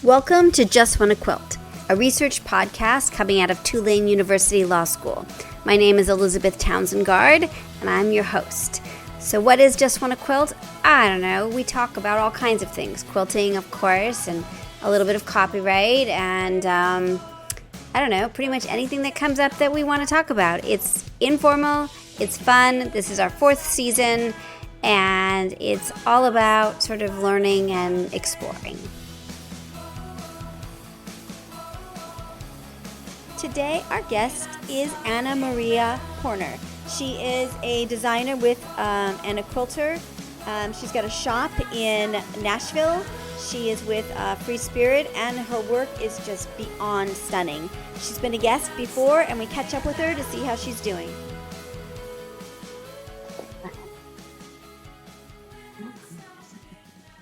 Welcome to JustWannaQuilt, a research podcast coming out of Tulane University Law School. My name is Elizabeth Townsend-Gard, and I'm your host. So what is JustWannaQuilt? I don't know. We talk about all kinds of things. Quilting, of course, and a little bit of copyright, and I don't know, pretty much anything that comes up that we want to talk about. It's informal, it's fun. This is our 4th season, and it's all about sort of learning and exploring. Today, our guest is Anna Maria Horner. She is a designer and a quilter. She's got a shop in Nashville. She is with Free Spirit, and her work is just beyond stunning. She's been a guest before, and we catch up with her to see how she's doing.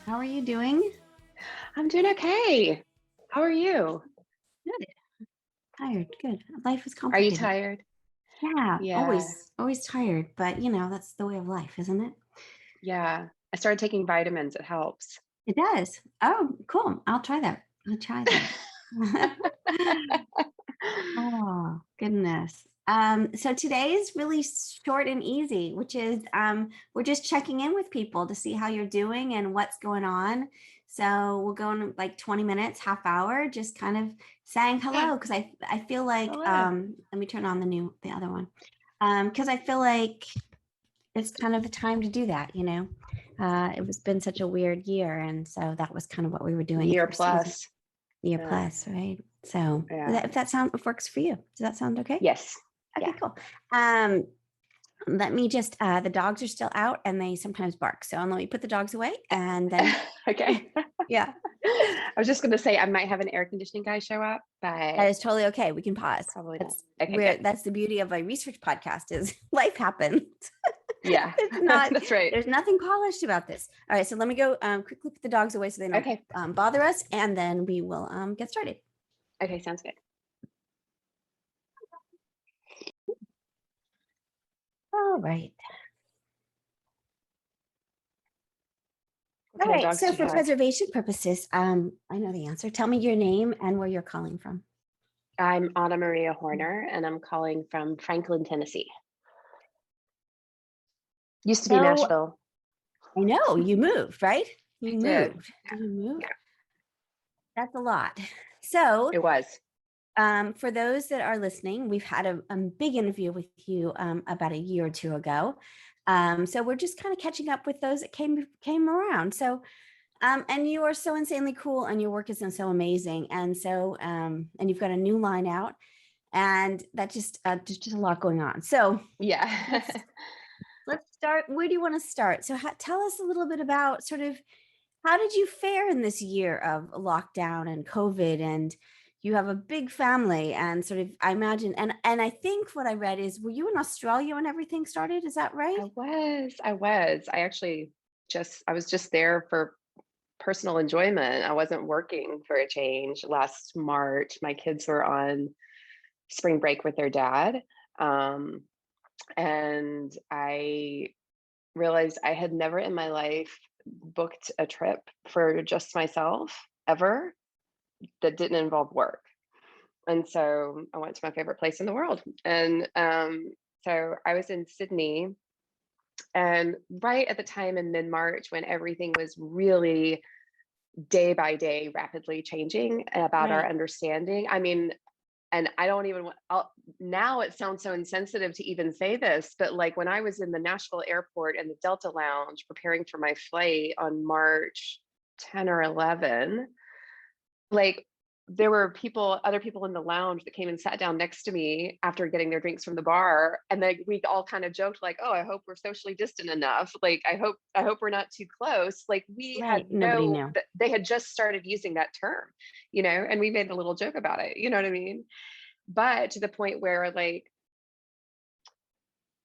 How are you doing? I'm doing okay. How are you? Good. Tired. Good. Life is complicated. Are you tired? Yeah. Always tired, but that's the way of life, isn't it? Yeah. I started taking vitamins. It helps. It does. Oh, cool. I'll try that. Oh, goodness. So today is really short and easy, which is we're just checking in with people to see how you're doing and what's going on. So we'll go in like 20 minutes, half hour, just kind of saying hello, because I feel like let me turn on the other one. Because I feel like it's kind of the time to do that, It was been such a weird year, and so that was kind of what we were doing. Year plus, right? So if that works for you, does that sound okay? Yes. Okay, cool. Let me just, the dogs are still out and they sometimes bark. So let me put the dogs away and then. Okay. Yeah. I was just going to say, I might have an air conditioning guy show up, but. That is totally okay. We can pause. Probably that's the beauty of a research podcast is life happens. Yeah. That's right. There's nothing polished about this. All right. So let me go quickly put the dogs away so they don't bother us, and then we will get started. Okay. Sounds good. All right. All right. So for preservation purposes, I know the answer. Tell me your name and where you're calling from. I'm Anna Maria Horner, and I'm calling from Franklin, Tennessee. Used to be Nashville. I know. You moved, right? You moved. Did you move? Yeah. That's a lot. So it was. For those that are listening, we've had a big interview with you about a year or two ago. So we're just kind of catching up with those that came around. So, and you are so insanely cool, and your work is so amazing. And so, and you've got a new line out, and that just a lot going on. So yeah, let's start. Where do you want to start? So tell us a little bit about sort of how did you fare in this year of lockdown and COVID, and you have a big family, and sort of, I imagine, and I think what I read is, were you in Australia when everything started? Is that right? I was. I was just there for personal enjoyment. I wasn't working for a change. Last March, my kids were on spring break with their dad. And I realized I had never in my life booked a trip for just myself ever that didn't involve work. And so I went to my favorite place in the world. And so I was in Sydney, and right at the time in mid-March when everything was really day by day rapidly changing about our understanding. I mean, and I don't even now it sounds so insensitive to even say this, but like when I was in the Nashville airport and the Delta Lounge preparing for my flight on March 10 or 11, like there were other people in the lounge that came and sat down next to me after getting their drinks from the bar, and we all kind of joked like, "Oh, I hope we're socially distant enough. Like, I hope we're not too close." Like we had nobody knew. They had just started using that term, and we made a little joke about it. You know what I mean? But to the point where like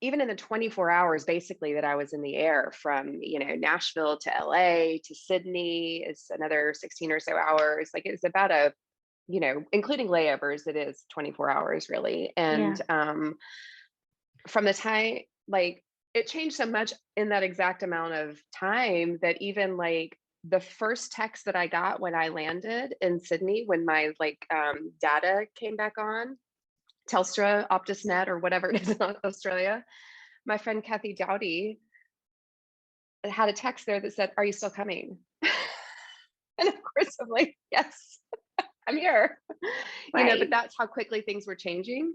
even in the 24 hours basically that I was in the air from, Nashville to LA to Sydney, is another 16 or so hours. Like it's about including layovers, it is 24 hours really. And from the time, like it changed so much in that exact amount of time that even like the first text that I got when I landed in Sydney, when my data came back on, Telstra, OptusNet, or whatever it is in Australia, my friend Kathy Dowdy had a text there that said, "Are you still coming?" And of course I'm like, "Yes, I'm here." Right. But that's how quickly things were changing.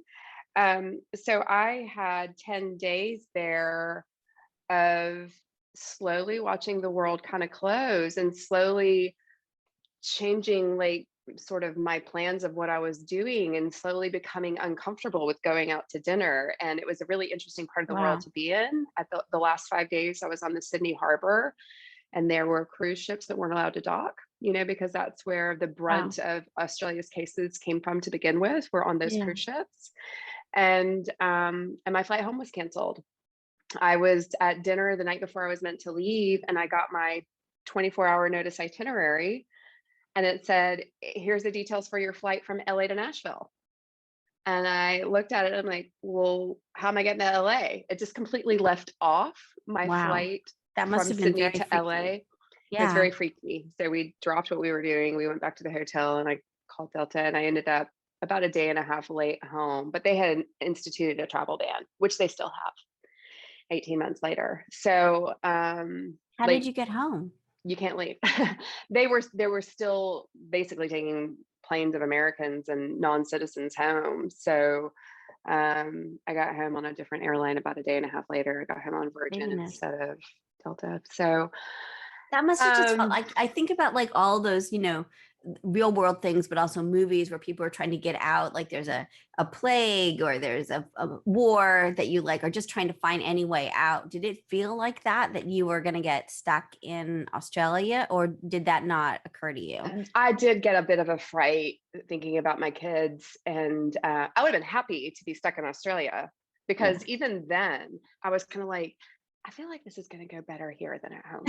So I had 10 days there of slowly watching the world kind of close and slowly changing sort of my plans of what I was doing and slowly becoming uncomfortable with going out to dinner. And it was a really interesting part of the world Wow. to be in. At the last 5 days, I was on the Sydney Harbor, and there were cruise ships that weren't allowed to dock, because that's where the Wow. brunt of Australia's cases came from to begin with, were on those Yeah. cruise ships. And my flight home was canceled. I was at dinner the night before I was meant to leave, and I got my 24-hour notice itinerary, and it said, "Here's the details for your flight from LA to Nashville." And I looked at it and I'm like, "Well, how am I getting to LA?" It just completely left off my Wow. flight That must from have been Sydney very to freaky. LA. It was Yeah. very freaky. So we dropped what we were doing. We went back to the hotel, and I called Delta, and I ended up about a day and a half late home. But they had instituted a travel ban, which they still have 18 months later. So How did you get home? you can't leave. They were still basically taking planes of Americans and non-citizens home. So I got home on a different airline about a day and a half later. I got home on Virgin Craziness. instead of Delta. So That must have just felt um like, I think about like all those, real world things, but also movies where people are trying to get out. Like there's a plague or there's a war that you like are just trying to find any way out. Did it feel like that you were going to get stuck in Australia, or did that not occur to you? I did get a bit of a fright thinking about my kids, and I would have been happy to be stuck in Australia, Yeah. because even then I was kind of like, I feel like this is going to go better here than at home.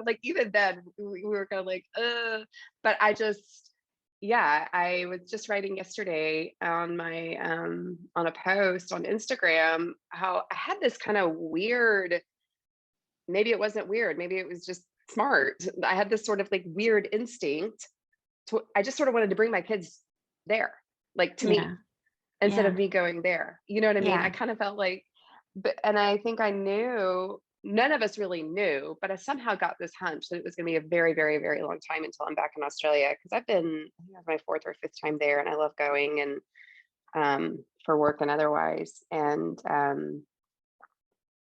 Like even then we were kind of like, but yeah, I was just writing yesterday on my on a post on Instagram how I had this kind of weird, maybe it wasn't weird, maybe it was just smart. I had this sort of like weird instinct I just sort of wanted to bring my kids there, like to Yeah. me, instead of Yeah. me going there. You know what I mean? I Yeah. kind of felt like, and I think I knew, none of us really knew, but I somehow got this hunch that it was going to be a very, very, very long time until I'm back in Australia. Because I think it's my fourth or fifth time there, and I love going, and for work and otherwise. And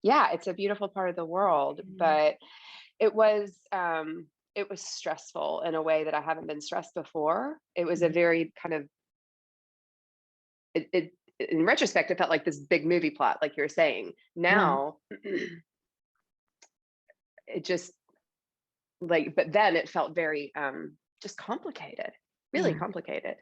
yeah, it's a beautiful part of the world, but it was stressful in a way that I haven't been stressed before. It was a Mhm. very kind of, it in retrospect, it felt like this big movie plot, like you're saying. Yeah. Now, it just but then it felt very just complicated, really Yeah. complicated.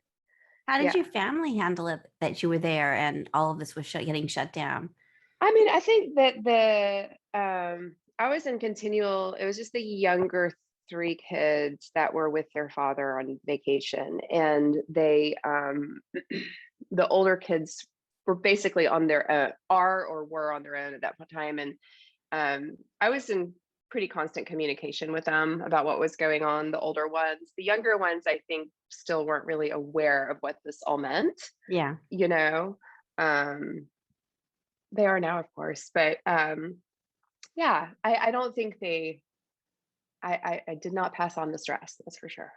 How did Yeah. your family handle it that you were there and all of this was getting shut down? I mean, I think that I was in continual, it was just the younger three kids that were with their father on vacation, and they the older kids were basically on their own, are or were on their own at that time. And I was in pretty constant communication with them about what was going on. The older ones, the younger ones, I think still weren't really aware of what this all meant, Yeah. you know. Um, they are now, of course, but yeah, I don't think I did not pass on the stress, that's for sure.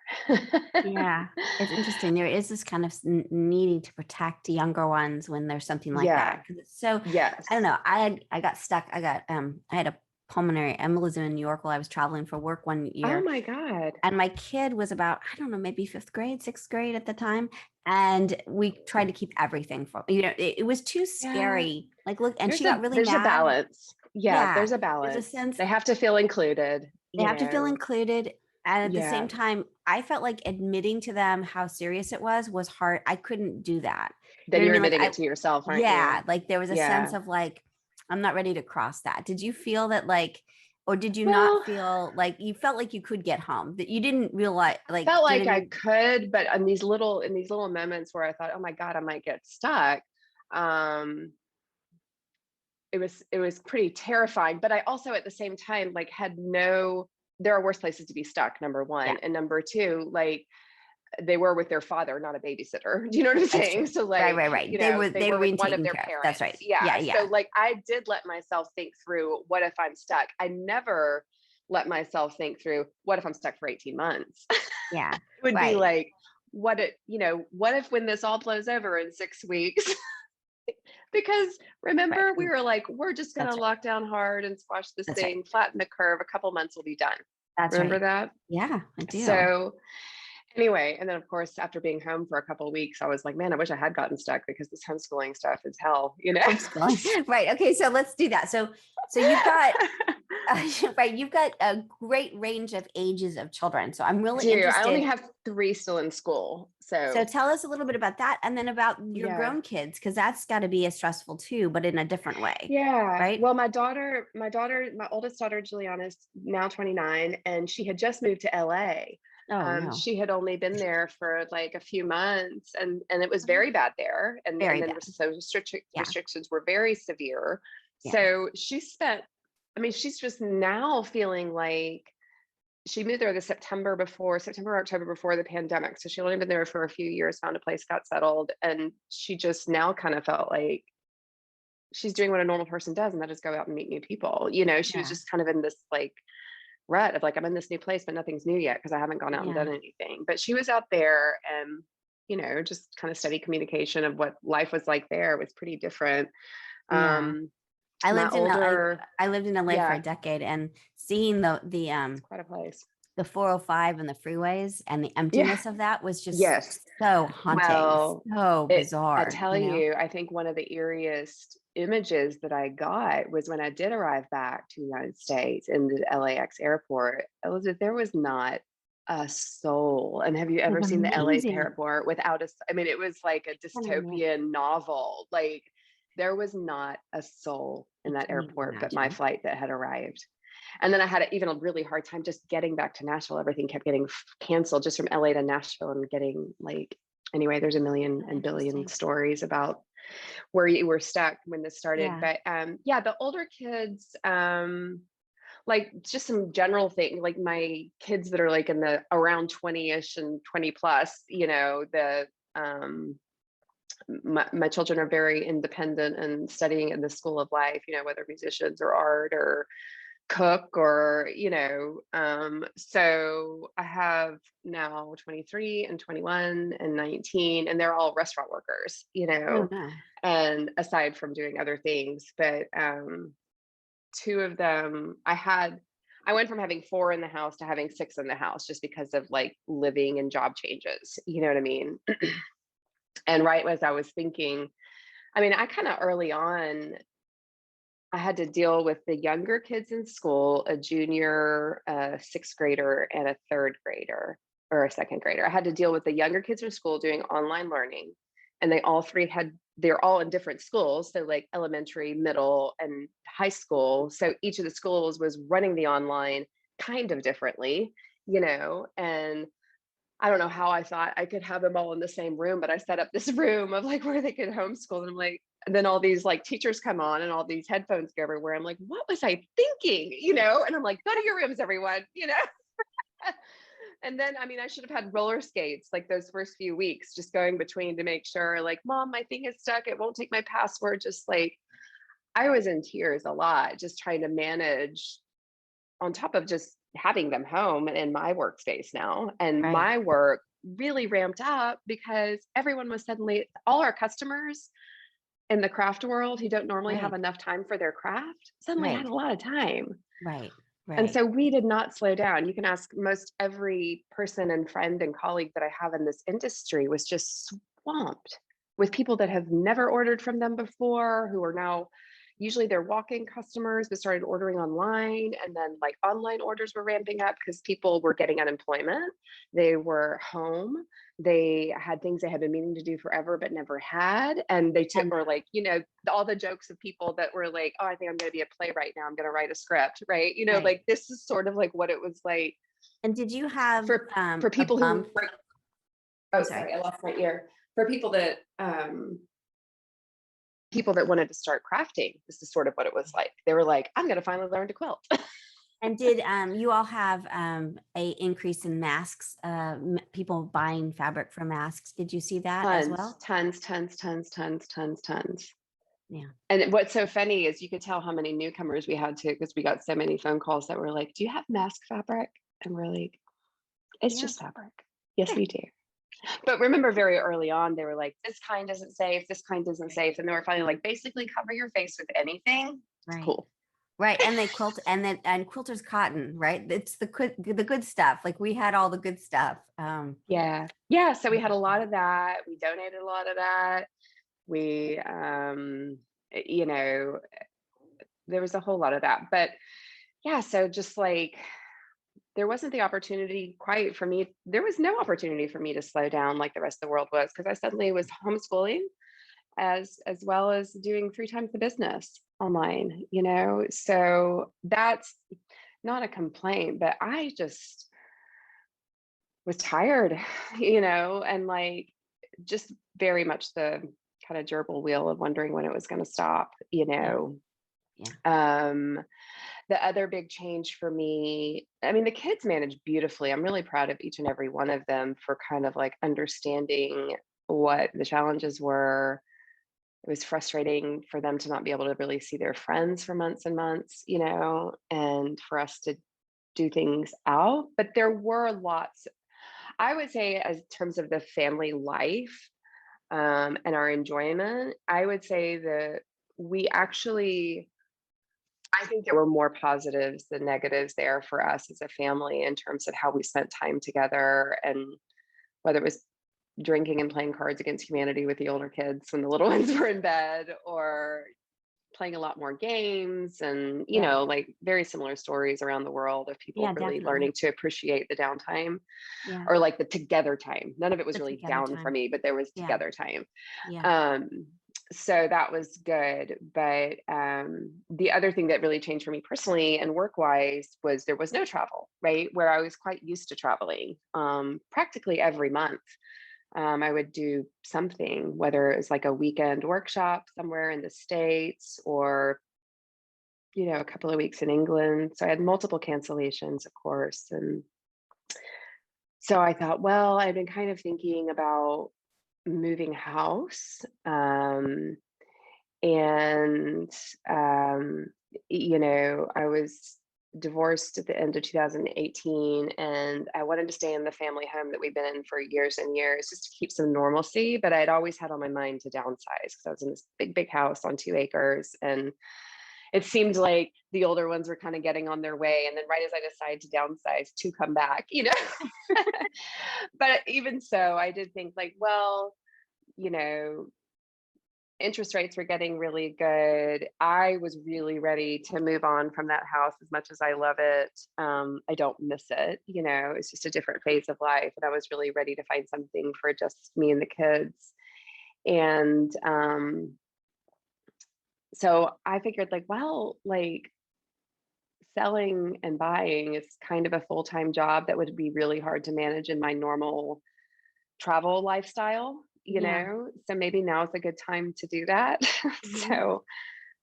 Yeah, it's interesting. There is this kind of needing to protect younger ones when there's something like that. Yeah. 'Cause it's so, I don't Yes. know. I got stuck. I had a pulmonary embolism in New York while I was traveling for work one Oh year, my God. and my kid was about, I don't know, maybe fifth grade, sixth grade at the time, and we tried to keep everything from, it was too Yeah. scary. Like, look, and she got really There's a mad. balance. Yeah, Yeah, there's a there's a balance. sense They have to feel included, they have to feel you know. included. And at the same Yeah. time, I felt like admitting to them how serious it was hard. I couldn't do that. You Then know what I you're mean? Like admitting it to yourself, aren't you? yeah, like there was a sense Yeah. of like, I'm not ready to cross that. Did you feel that like, or did you not Well, feel like you felt like you could get home, that you didn't realize, like, felt do you like know what I I mean? could, but in these little moments where I thought, oh my God, I might get stuck. Um, it was pretty terrifying, but I also at the same time like had no, there are worse places to be stuck, number Yeah, one. And number two, like they were with their father, not a babysitter. Do you know what I'm that's saying? true. So Right, like, right, right. you know, they They were were with being one of taken their care of. That's right. parents. Yeah. Yeah, So yeah. like I did let myself think through, what if I'm stuck? I never let myself think through, what if I'm stuck for 18 months? Yeah. It would be Right. like, what if when this all blows over in 6 weeks? Because Right. remember, we were like, we're just going to That's right. lock down hard and squash this That's right. thing, flatten the curve. A couple months will be done. That's Remember right. that? Yeah, I do. So anyway, and then of course, after being home for a couple of weeks, I was like, man, I wish I had gotten stuck because this homeschooling stuff is hell, you know? Homeschooling. Right. Okay. So let's do that. So you've got right. You've got a great range of ages of children. So I'm really Do I only interested. have three still in school. So So tell us a little bit about that, and then about your yeah. grown kids, because that's got to be as stressful too, but in a different way, Yeah. right? Well, my oldest daughter, Juliana's now 29, and she had just moved to LA. Oh no. She had only been there for like a few months, and it was very bad there. And Very then bad. Yeah. restrictions were very severe. Yeah. So I mean, she's just now feeling like she moved there the September, October before the pandemic. So she only been there for a few years, found a place, got settled, and she just now kind of felt like she's doing what a normal person does, and that is go out and meet new people. She was Yeah. just kind of in this like rut of like, I'm in this new place, but nothing's new yet because I haven't gone out and Yeah. done anything. But she was out there, and just kind of steady communication of what life was like there was pretty different. Yeah. I My lived in LA. older, I lived in LA for a yeah, decade, and seeing it's quite a place. the 405 and the freeways and the Yeah. emptiness of that was just Yes. so haunting, Well, so I bizarre, tell you, I think one of the eeriest images that I got was when I did arrive back to the United States in the LAX airport. Elizabeth, there was not a soul. And have you It ever was seen the LA amazing. airport without I mean, it was like a I can't even, dystopian novel. Like there was not a soul I in that can't even airport but my imagine. flight that had arrived. And then I had even a really hard time just getting back to Nashville. Everything kept getting canceled just from LA to Nashville and getting like, anyway, there's a million So and billion interesting. stories about where you were stuck when this started. Yeah. But yeah, the older kids, like just some general thing, like my kids that are like in the around 20-ish and 20 plus, my children are very independent and studying in the school of life, whether musicians or art or cook or so I have now 23 and 21 and 19, and they're all restaurant workers, Oh no. and aside from doing other things. But two of them, I went from having four in the house to having six in the house just because of like living and job changes, you know what I mean? And right as I was thinking, I mean, I kind of early on, I had to deal with the younger kids in school, a junior, a sixth grader, and a third grader or a second grader. I had to deal with the younger kids in school doing online learning. And they're all in different schools. So like elementary, middle, and high school. So each of the schools was running the online kind of differently, and I don't know how I thought I could have them all in the same room, but I set up this room of like where they could homeschool. And I'm like, and then all these like teachers come on and all these headphones go everywhere. I'm like, what was I thinking? And I'm like, go to your rooms, everyone. And then, I mean, I should have had roller skates like those first few weeks, just going between to make sure, like, Mom, my thing is stuck. It won't take my password. Just like, I was in tears a lot, just trying to manage on top of just having them home in my workspace now. And Right. my work really ramped up because everyone was suddenly, all our customers in the craft world who don't normally have Right. enough time for their craft suddenly had Right. a lot of time. Right. And Right. so we did not slow down. You can ask most every person and friend and colleague that I have in this industry was just swamped with people that have never ordered from them before, who are now usually they're walk-in customers, but started ordering online. And then like online orders were ramping up because people were getting unemployment. They were home. They had things they had been meaning to do forever, but never had. And they took, And or like, all the jokes of people that were like, oh, I think I'm going to be a playwright now. I'm going to write a script, right? right. Like this is sort of like what it was like And did you have for a people who, bump? oh, I'm sorry. sorry, I lost my ear. For people that people that wanted to start crafting, this is sort of what it was like. They were like, I'm going to finally learn to quilt. And did you all have a increase in masks, people buying fabric for masks? Did you see that as well? Tons. Yeah. And what's so funny is you could tell how many newcomers we had too, because we got so many phone calls that were like, do you have mask fabric? And we're like, it's just fabric. Yes, we do. But remember, very early on, they were like, this kind isn't safe. This kind isn't safe. And they were finally like, basically cover your face with anything. It's cool. Right. And they quilt and quilters cotton, right? It's the good stuff. Like we had all the good stuff. Yeah. So we had a lot of that. We donated a lot of that. We, there was a whole lot of that. But yeah, so just like, there wasn't the opportunity quite for me. There was no opportunity for me to slow down like the rest of the world was, because I suddenly was homeschooling as well as doing 3 times the business online, so that's not a complaint, but I just was tired, and like just very much the kind of gerbil wheel of wondering when it was going to stop. The other big change for me, I mean, the kids managed beautifully. I'm really proud of each and every one of them for kind of like understanding what the challenges were. It was frustrating for them to not be able to really see their friends for months and months, and for us to do things out. But there were lots, I would say, as terms of the family life and our enjoyment, I would say that we actually, I think there were more positives than negatives there for us as a family in terms of how we spent time together, and whether it was drinking and playing Cards Against Humanity with the older kids when the little ones were in bed, or playing a lot more games, and like very similar stories around the world of people really learning to appreciate the downtime, or like the together time. None of it was really down for me, but there was together time. So that was good. But the other thing that really changed for me personally and work-wise was there was no travel, right? Where I was quite used to traveling practically every month. I would do something, whether it was like a weekend workshop somewhere in the States, or, a couple of weeks in England. So I had multiple cancellations, of course. And so I thought, well, I've been kind of thinking about moving house. I was divorced at the end of 2018, and I wanted to stay in the family home that we've been in for years and years, just to keep some normalcy. But I'd always had on my mind to downsize, because I was in this big house on 2 acres, and it seemed like the older ones were kind of getting on their way. And then right as I decided to downsize, 2 come back, But even so, I did think like, well, interest rates were getting really good. I was really ready to move on from that house. As much as I love it, I don't miss it. It's just a different phase of life. And I was really ready to find something for just me and the kids. And so I figured like, well, like selling and buying is kind of a full-time job that would be really hard to manage in my normal travel lifestyle. So maybe now is a good time to do that. So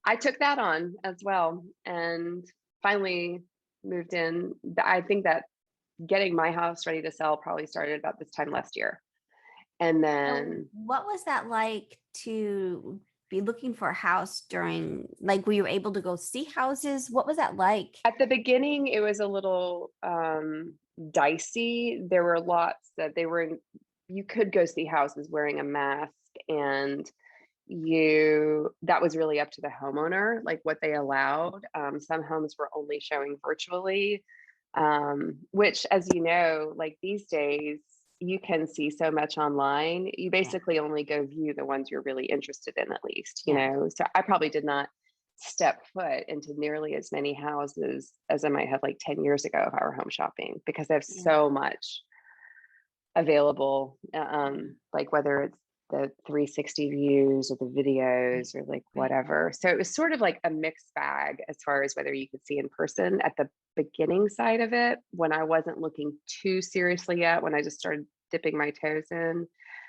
I took that on as well, and finally moved in. I think that getting my house ready to sell probably started about this time last year. And then what was that like to be looking for a house during, like, were you able to go see houses? What was that like? At the beginning, it was a little dicey. There were lots that you could go see houses wearing a mask, and that was really up to the homeowner, like what they allowed. Some homes were only showing virtually, which, as you know, like these days, you can see so much online. You basically only go view the ones you're really interested in, at least, So I probably did not step foot into nearly as many houses as I might have like 10 years ago if I were home shopping, because they have so much available, like whether it's the 360 views or the videos or like whatever. So it was sort of like a mixed bag as far as whether you could see in person at the beginning side of it, when I wasn't looking too seriously yet, when I just started dipping my toes in.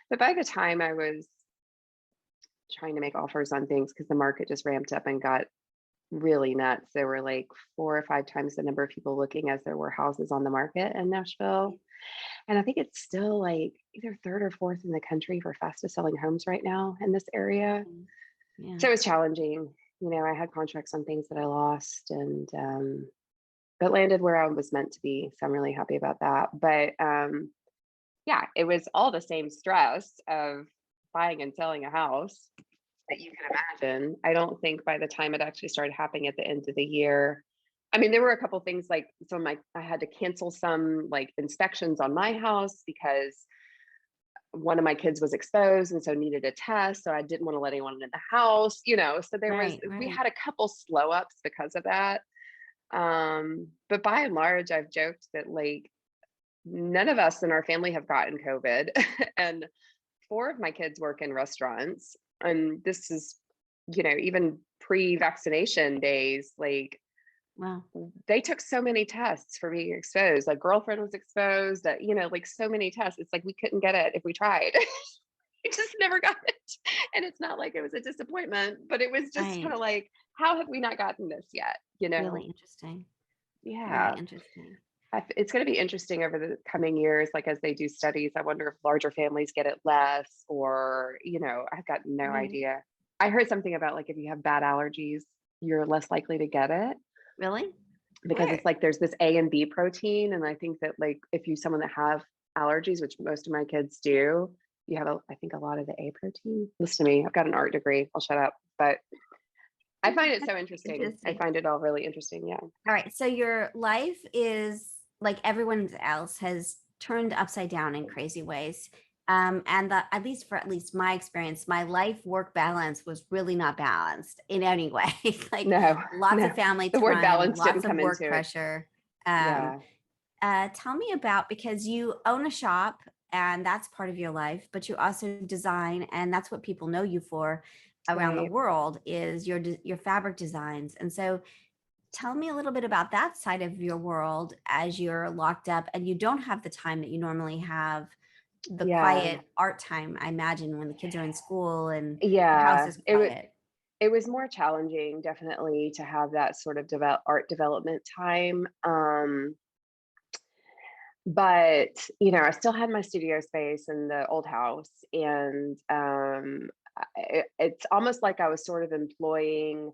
But by the time I was trying to make offers on things because the market just ramped up and got really nuts. There were like 4 or 5 times the number of people looking as there were houses on the market in Nashville. And I think it's still like either third or fourth in the country for fastest selling homes right now in this area. Yeah. So it was challenging. I had contracts on things that I lost and but landed where I was meant to be. So I'm really happy about that. But yeah, it was all the same stress of buying and selling a house that you can imagine. I don't think by the time it actually started happening at the end of the year, I mean, there were a couple things like I had to cancel some like inspections on my house because one of my kids was exposed and so needed a test. So I didn't want to let anyone in the house, so we had a couple slow ups because of that. But by and large, I've joked that like none of us in our family have gotten COVID and 4 of my kids work in restaurants. And this is, even pre-vaccination days, like Wow. they took so many tests for being exposed. Like girlfriend was exposed, that, like so many tests. It's like we couldn't get it if we tried. We just never got it. And it's not like it was a disappointment, but it was just kind of like, how have we not gotten this yet? Really interesting. Yeah. Very interesting. It's going to be interesting over the coming years, like as they do studies. I wonder if larger families get it less, or, I've got no idea. I heard something about like if you have bad allergies, you're less likely to get it. Really? Because it's like there's this A and B protein. And I think that like if you someone that have allergies, which most of my kids do, you have I think a lot of the A protein. Listen to me, I've got an art degree. I'll shut up. But I find it so interesting. I find it all really interesting. Yeah. All right. So your life is like everyone else has turned upside down in crazy ways. And at least my experience, my life-work balance was really not balanced in any way. Like lots of family the time, word balance lots didn't of come work into pressure. Yeah. Tell me about, because you own a shop and that's part of your life, but you also design, and that's what people know you for around the world is your fabric designs. And so tell me a little bit about that side of your world as you're locked up and you don't have the time that you normally have, the quiet art time, I imagine, when the kids are in school and the house is quiet. It was more challenging, definitely, to have that sort of art development time. But, I still had my studio space in the old house, and it's almost like I was sort of employing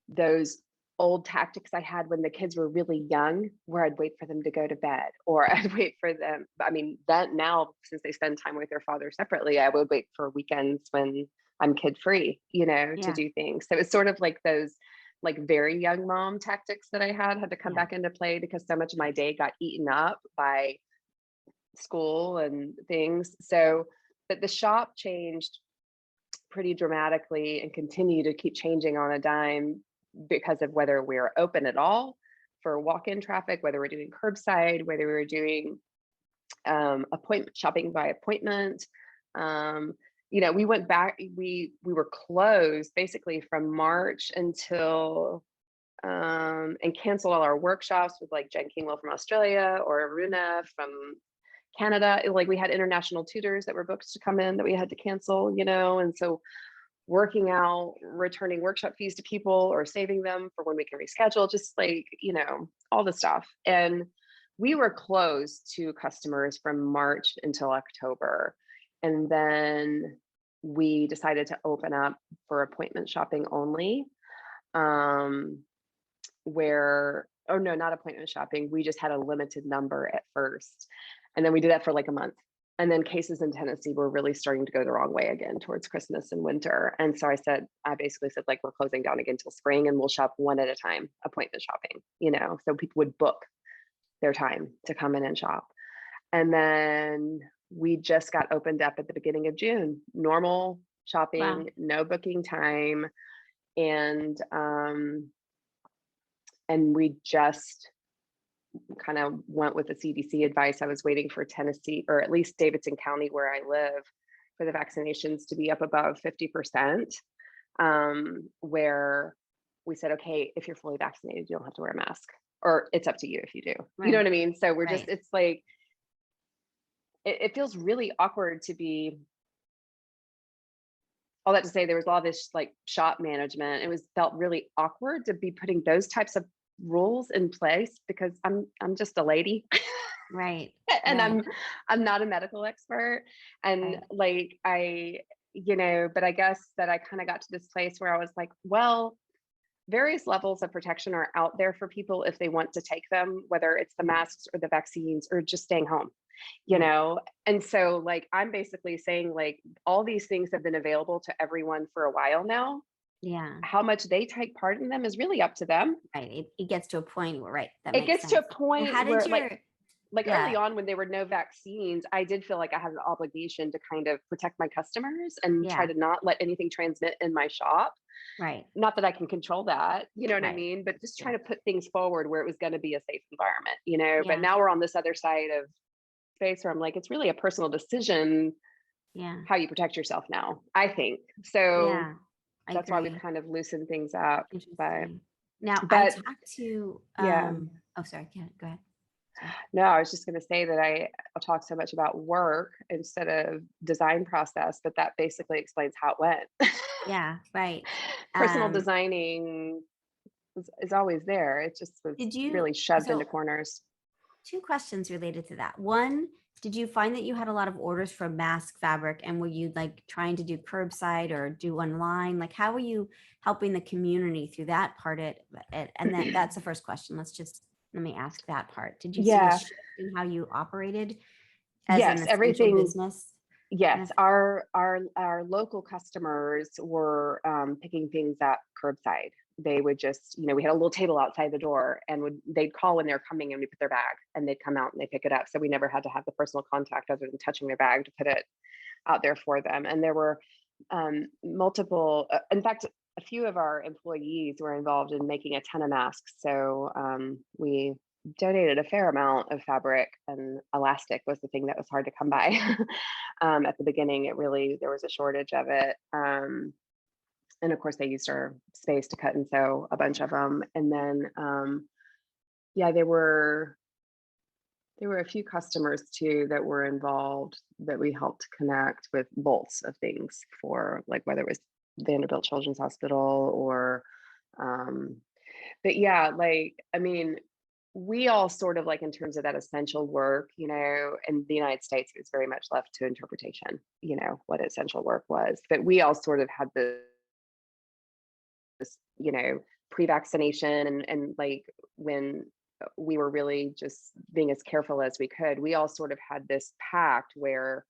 those old tactics I had when the kids were really young, where I'd wait for them to go to bed, or I'd wait for them. I mean, that now, since they spend time with their father separately, I would wait for weekends when I'm kid free, to do things. So it's sort of like those like very young mom tactics that I had to come back into play, because so much of my day got eaten up by school and things. So, but the shop changed pretty dramatically and continue to keep changing on a dime because of whether we're open at all for walk-in traffic, whether we're doing curbside, whether we're doing appointment shopping by appointment. We went back, we were closed basically from March until and canceled all our workshops with like Jen Kingwell from Australia or Aruna from Canada. Like we had international tutors that were booked to come in that we had to cancel, and so working out returning workshop fees to people or saving them for when we can reschedule, just like, all the stuff. And we were closed to customers from March until October. And then we decided to open up for appointment shopping only, not appointment shopping. We just had a limited number at first. And then we did that for like a month. And then cases in Tennessee were really starting to go the wrong way again towards Christmas and winter. And so I basically said, like, we're closing down again till spring and we'll shop one at a time, appointment shopping, so people would book their time to come in and shop. And then we just got opened up at the beginning of June, normal shopping, no booking time. And we just kind of went with the CDC advice. I was waiting for Tennessee, or at least Davidson County where I live, for the vaccinations to be up above 50%, where we said, okay, if you're fully vaccinated, you don't have to wear a mask, or it's up to you if you do. You know what I mean? So we're just, it's like, it feels really awkward to be all that to say there was a lot of this like shop management. It was felt really awkward to be putting those types of rules in place because I'm just a lady. Right. And Right. I'm not a medical expert. And Right. like but I guess that I kind of got to this place where I was like, well, various levels of protection are out there for people if they want to take them, whether it's the Right. masks or the vaccines or just staying home, Right. And so like I'm basically saying like all these things have been available to everyone for a while now. Yeah. How much they take part in them is really up to them. Right. It gets to a point where, right. That It makes gets to a sense. So point how did where your, like early yeah. on when there were no vaccines, I did feel like I had an obligation to kind of protect my customers and try Yeah. to not let anything transmit in my shop. Right. Not that I can control that, you know what I Right. mean? But just Yeah. trying to put things forward where it was going to be a safe environment, But Yeah. now we're on this other side of space where I'm like, it's really a personal decision Yeah. how you protect yourself now, I think. So Yeah. I that's why we've agree. kind of loosened things up. But Interesting. Now I but talked to, yeah. oh, sorry. Go ahead. Sorry. No, I was just going to say that I'll talk so much about work instead of design process, but that basically explains how it went. Yeah. Right. Personal Um, designing is always there. It just was did you, really shoved into so corners. two questions related to that. One, did you find that you had a lot of orders for mask fabric, and were you like trying to do curbside or do online? Like, how were you helping the community through that part? And then that's the first question. Let me ask that part. Did you see a Yeah. shift in how you operated as an Yes, essential everything. business? Kind Yes, of. our local customers were picking things up curbside. They would just, we had a little table outside the door, and they'd call when they're coming, and we put their bag, and they'd come out and they pick it up. So we never had to have the personal contact other than touching their bag to put it out there for them. And there were multiple. In fact, a few of our employees were involved in making a ton of masks. So we donated a fair amount of fabric, and elastic was the thing that was hard to come by. At the beginning, there was a shortage of it. And of course, they used our space to cut and sew a bunch of them. And then, yeah, there were a few customers too that were involved that we helped connect with bolts of things for, like, whether it was Vanderbilt Children's Hospital or, um, but yeah, like, I mean, we all sort of like in terms of that essential work, in the United States, it was very much left to interpretation, what essential work was. But we all sort of had this, pre-vaccination and like when we were really just being as careful as we could, we all sort of had this pact where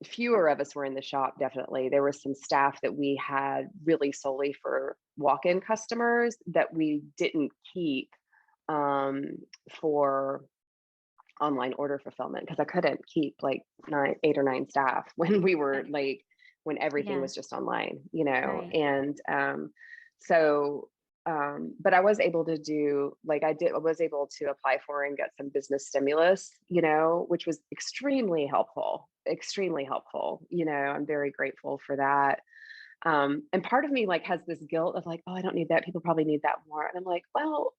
fewer of us were in the shop. Definitely there was some staff that we had really solely for walk-in customers that we didn't keep for online order fulfillment, because I couldn't keep like 8 or 9 staff when we were Right. like when everything Yeah. was just online, Right. and so but I was able to do, like, I was able to apply for and get some business stimulus, which was extremely helpful. I'm very grateful for that. And part of me like has this guilt of like, oh, I don't need that. People probably need that more. And I'm like, well,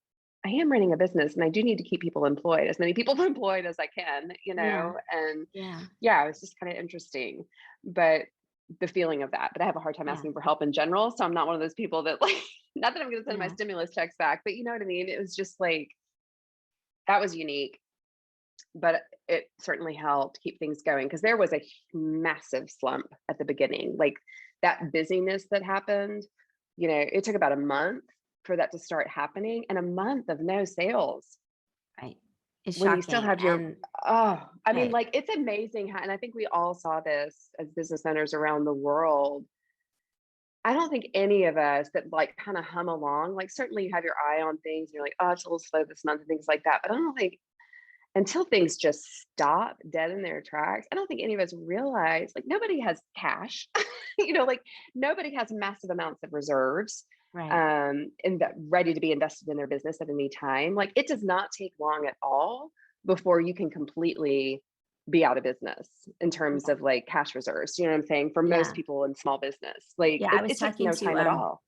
I am running a business and I do need to keep people employed, as many people employed as I can, Yeah. and Yeah. yeah, it's just kind of interesting. But the feeling of that, but I have a hard time Yeah. asking for help in general. So I'm not one of those people that like, not that I'm going to send my Yeah. stimulus checks back, but you know what I mean? It was just like, that was unique, but it certainly helped keep things going because there was a massive slump at the beginning. Like that busyness that happened, it took about a month for that to start happening, and a month of no sales Right. It's when you still shocking. have And I mean, right. like, it's amazing how, and I think we all saw this as business owners around the world. I don't think any of us that like kind of hum along, like certainly you have your eye on things and you're like, oh, it's a little slow this month and things like that. But I don't think until things just stop dead in their tracks, I don't think any of us realize, like, nobody has cash, like nobody has massive amounts of reserves Right. and that ready to be invested in their business at any time. Like it does not take long at all before you can completely be out of business in terms Yeah. of like cash reserves. You know what I'm saying? For most Yeah. people in small business, like Yeah. I was it takes talking no to time at all.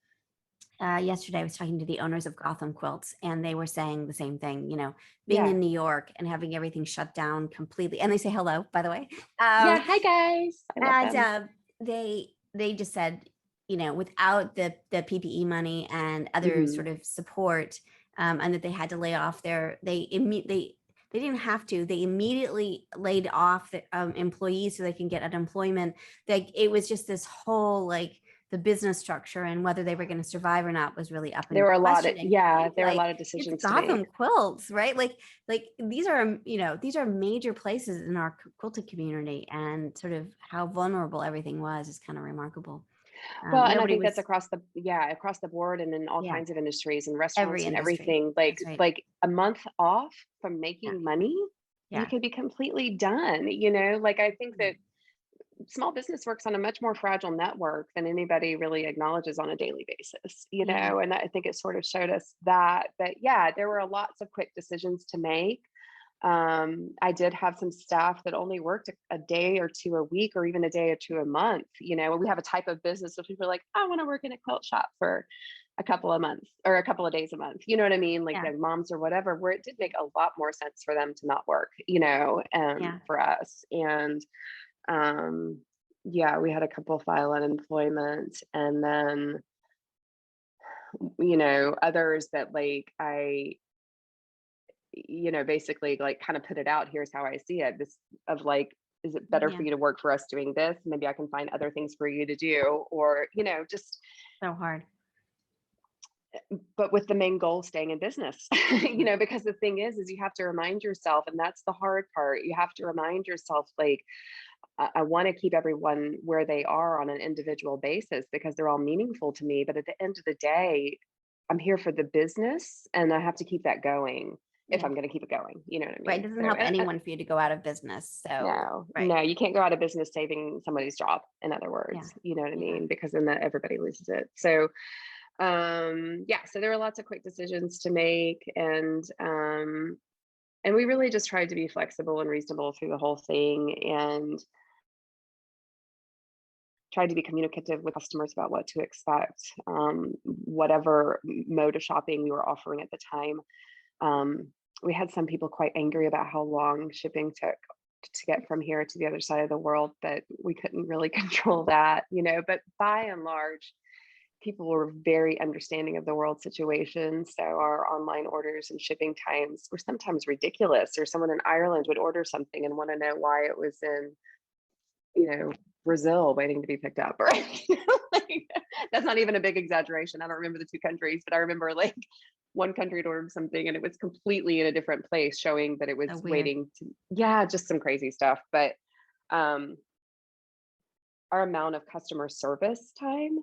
yesterday. I was talking to the owners of Gotham Quilts, and they were saying the same thing. Being Yeah. in New York and having everything shut down completely. And they say hello, by the way. Yeah. Hi guys. I love And them. they they just said, without the PPE money and other Mhm. sort of support, and that they had to lay off they didn't have to. They immediately laid off the employees so they can get unemployment. Like it was just this whole like the business structure and whether they were going to survive or not was really up There in were a lot of, question. And yeah, there were a like lot of it's decisions to Gotham make. Quilts, right? Like these are these are major places in our quilting community, and sort of how vulnerable everything was is kind of remarkable. Well, and I Nobody think that's was, across the board and in all yeah, kinds of industries and every restaurants and industry. everything. That's right. Like a month off from Yeah, making money, you yeah. could be completely done, you know? Like I think that small business works on a much more fragile network than anybody really acknowledges on a daily basis, you Yeah. know? And I think it sort of showed us that. But yeah, there were lots of quick decisions to make. I did have some staff that only worked a day or two a week, or even a day or two a month. You know, we have a type of business where people are like, I want to work in a quilt shop for a couple of months or a couple of days a month. You know what I mean? Like Yeah. the moms or whatever, where it did make a lot more sense for them to not work, Yeah. for us. And um, yeah, we had a couple file unemployment, and then, others that like basically like kind of put it out. Here's how I see it. This of like, is it better for Yeah. you to work for us doing this? Maybe I can find other things for you to do, or, just, So hard. but with the main goal staying in business, because the thing is you have to remind yourself, and that's the hard part. You have to remind yourself, like, I want to keep everyone where they are on an individual basis because they're all meaningful to me. But at the end of the day, I'm here for the business and I have to keep that going if Yeah. I'm going to keep it going. You know what I Right. It mean? doesn't So, help anyone for you to go out of business. So, no, right. no, you can't go out of business saving somebody's job, in other Yeah. words, you know what I Yeah. mean? Because then everybody loses it. So, yeah, so there were lots of quick decisions to make, and we really just tried to be flexible and reasonable through the whole thing, and tried to be communicative with customers about what to expect, whatever mode of shopping we were offering at the time. We had some people quite angry about how long shipping took to get from here to the other side of the world, but we couldn't really control that, But by and large, people were very understanding of the world situation. So our online orders and shipping times were sometimes ridiculous, or someone in Ireland would order something and want to know why it was in, Brazil waiting to be picked up. Right? Like, that's not even a big exaggeration. I don't remember the two countries, but I remember like one country had ordered something and it was completely in a different place, showing that it was So weird. waiting to, yeah, just some crazy stuff. But um, our amount of customer service time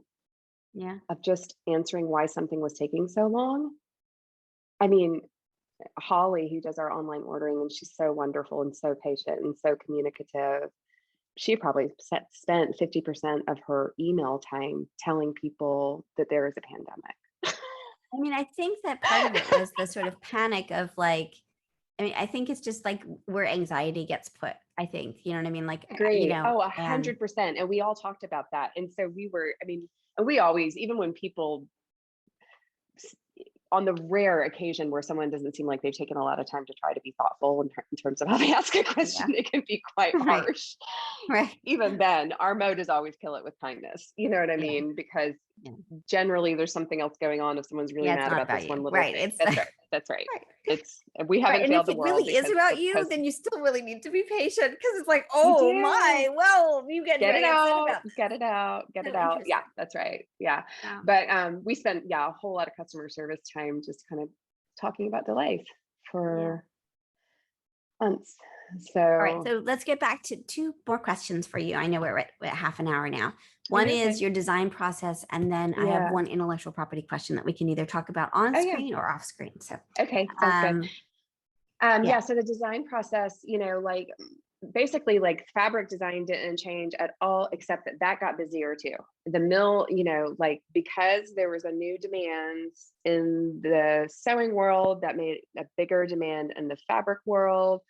Yeah. of just answering why something was taking so long. I mean, Holly, who does our online ordering, and she's so wonderful and so patient and so communicative, she probably spent 50% of her email time telling people that there is a pandemic. I mean, I think that part of it was the sort of panic of like, I mean, I think it's just like where anxiety gets put, I think, you know what I mean? Like, Agree. Oh, and 100%. And we all talked about that. And so and we always, even when people, on the rare occasion where someone doesn't seem like they've taken a lot of time to try to be thoughtful in terms of how they ask a question, yeah, it can be quite right, harsh. right. Even then, our mode is always kill it with kindness. You know what I Yeah, mean? Because yeah. generally there's something else going on if someone's really Yeah, it's mad not about about this you. one little Right. thing. It's That's right. That's right. right. We Right. haven't And if failed the it world really is about you, because then you still really need to be patient because it's like, you oh do. my, well, you get Get it very upset out, about get this. it out, get it So out. Yeah, interesting. that's right. Yeah. Yeah. But we spent, yeah, a whole lot of customer service time just kind of talking about delays Yeah. for months. All right, So so let's get back to two more questions for you. I know we're at half an hour now. are One you is okay? your design process, and then I have Yeah. one intellectual property question that we can either talk about on Oh yeah. screen or off screen. So, Okay. Sounds good. um, Yeah, yeah, so the design process, like basically like fabric design didn't change at all, except that got busier too. The mill, like because there was a new demand in the sewing world that made a bigger demand in the fabric world.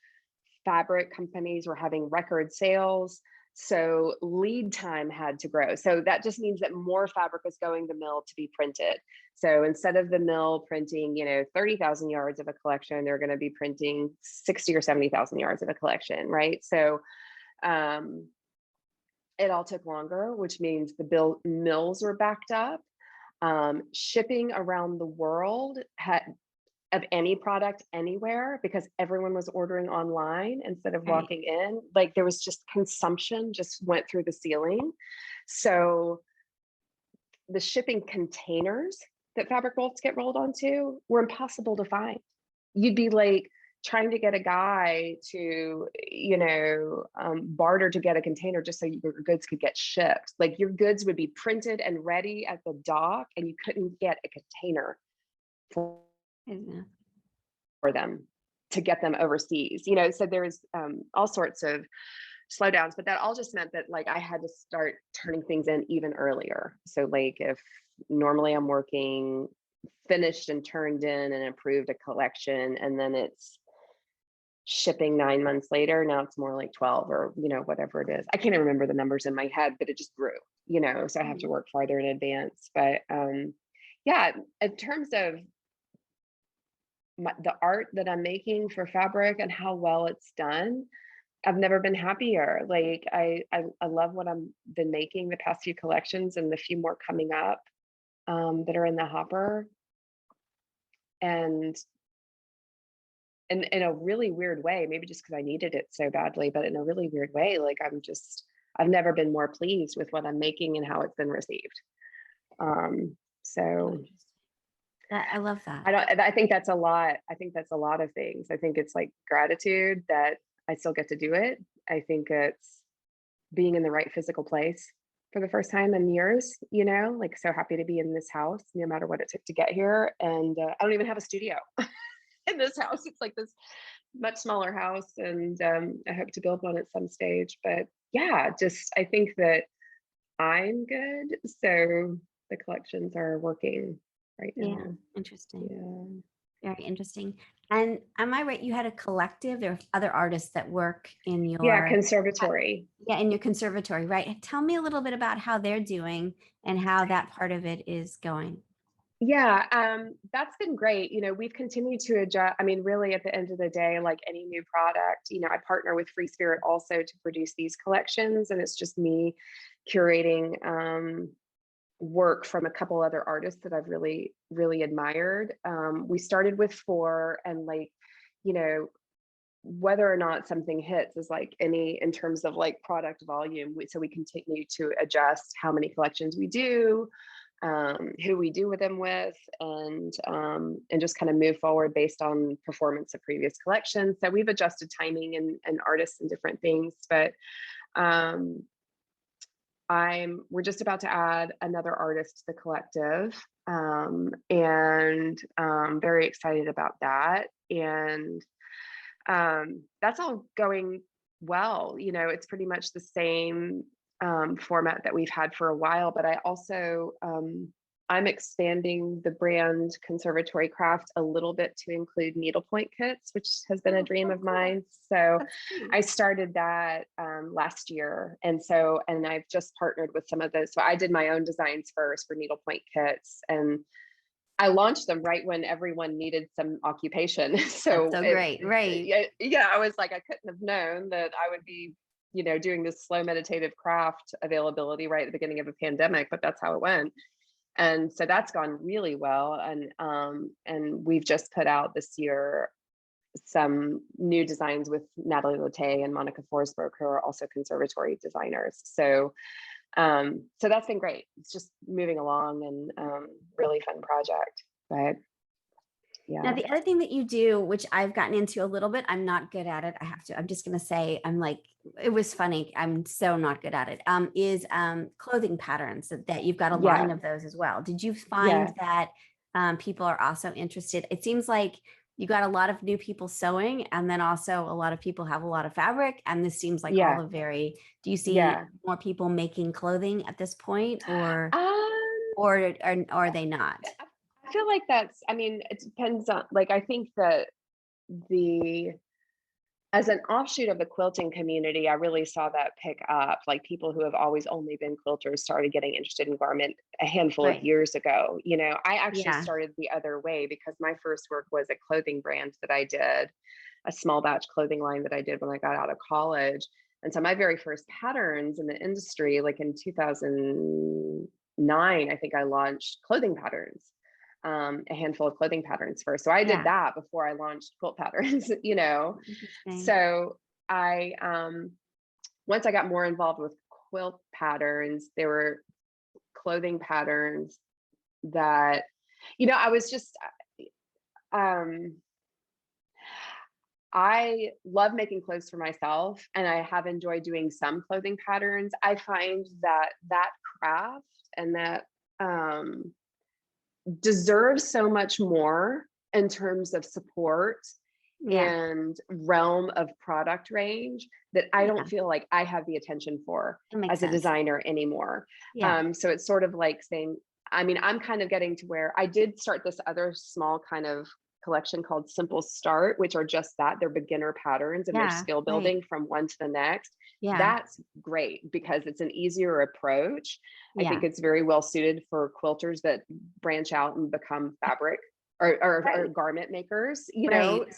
Fabric companies were having record sales. So lead time had to grow. So that just means that more fabric was going to the mill to be printed. So instead of the mill printing, 30,000 yards of a collection, they're going to be printing 60 or 70,000 yards of a collection, right? So um, it all took longer, which means the mills were backed up. Shipping around the world of any product anywhere, because everyone was ordering online instead of Right. walking in. Like there was just consumption just went through the ceiling. So the shipping containers that fabric quilts get rolled onto were impossible to find. You'd be like trying to get a guy to, barter to get a container just so your goods could get shipped. Like your goods would be printed and ready at the dock, and you couldn't get a container for them to get them overseas. So there's all sorts of slowdowns, but that all just meant that like I had to start turning things in even earlier. So like if normally I'm working finished and turned in and approved a collection, and then it's shipping 9 months later, now it's more like 12 or whatever it is. I can't even remember the numbers in my head, but it just grew, so I have to work farther in advance. But yeah, in terms of the art that I'm making for fabric and how well it's done, I've never been happier. Like I love what I've been making the past few collections and the few more coming up that are in the hopper. And in a really weird way, maybe just because I needed it so badly, but in a really weird way, like I've never been more pleased with what I'm making and how it's been received. So I love that. I think that's a lot. I think that's a lot of things. I think it's like gratitude that I still get to do it. I think it's being in the right physical place for the first time in years, like so happy to be in this house, no matter what it took to get here. And I don't even have a studio in this house. It's like this much smaller house, and I hope to build one at some stage. But yeah, I think that I'm good. So the collections are working right now. Yeah, interesting. Yeah. Very interesting. And am I right? You had a collective. There are other artists that work in your conservatory. In your conservatory, right? Tell me a little bit about how they're doing and how that part of it is going. Yeah, that's been great. We've continued to adjust. I mean, really, at the end of the day, like any new product, I partner with Free Spirit also to produce these collections, and it's just me curating work from a couple other artists that I've really, really admired. We started with 4, and whether or not something hits is like any in terms of like product volume. So we continue to adjust how many collections we do, who we do them with, and just kind of move forward based on performance of previous collections. So we've adjusted timing and artists and different things, but we're just about to add another artist to the collective, and very excited about that. And that's all going well. It's pretty much the same format that we've had for a while, but I also I'm expanding the brand Conservatory Craft a little bit to include needlepoint kits, which has been a dream of mine. So I started that last year, and I've just partnered with some of those. So I did my own designs first for needlepoint kits, and I launched them right when everyone needed some occupation. So great, right? Yeah, I was like, I couldn't have known that I would be, doing this slow meditative craft availability right at the beginning of a pandemic, but that's how it went. And so that's gone really well. And we've just put out this year some new designs with Natalie Latte and Monica Forsberg, who are also conservatory designers. So that's been great. It's just moving along, and really fun project. But yeah. Now, the other thing that you do, which I've gotten into a little bit, I'm not good at it. I'm just going to say, it was funny. I'm so not good at it. Is clothing patterns that you've got a line of those as well. Did you find that people are also interested? It seems like you got a lot of new people sewing, and then also a lot of people have a lot of fabric. And this seems like all of do you see more people making clothing at this point, or are they not? I feel like it depends on, I think that as an offshoot of the quilting community, I really saw that pick up. Like people who have always only been quilters started getting interested in garment a handful of years ago. I actually started the other way, because my first work was a clothing brand that I did, a small batch clothing line that I did when I got out of college. And so my very first patterns in the industry, like in 2009, I think I launched clothing patterns, a handful of clothing patterns first. So I did that before I launched quilt patterns, So I, once I got more involved with quilt patterns, there were clothing patterns that, I was just, I love making clothes for myself, and I have enjoyed doing some clothing patterns. I find that craft and that deserves so much more in terms of support and realm of product range that I don't feel like I have the attention for as a designer anymore. So it's sort of like saying, I'm kind of getting to where I did start this other small kind of collection called Simple Start, which are just that, they're beginner patterns and they're skill building from one to the next. That's great because it's an easier approach. I think it's very well suited for quilters that branch out and become fabric or garment makers,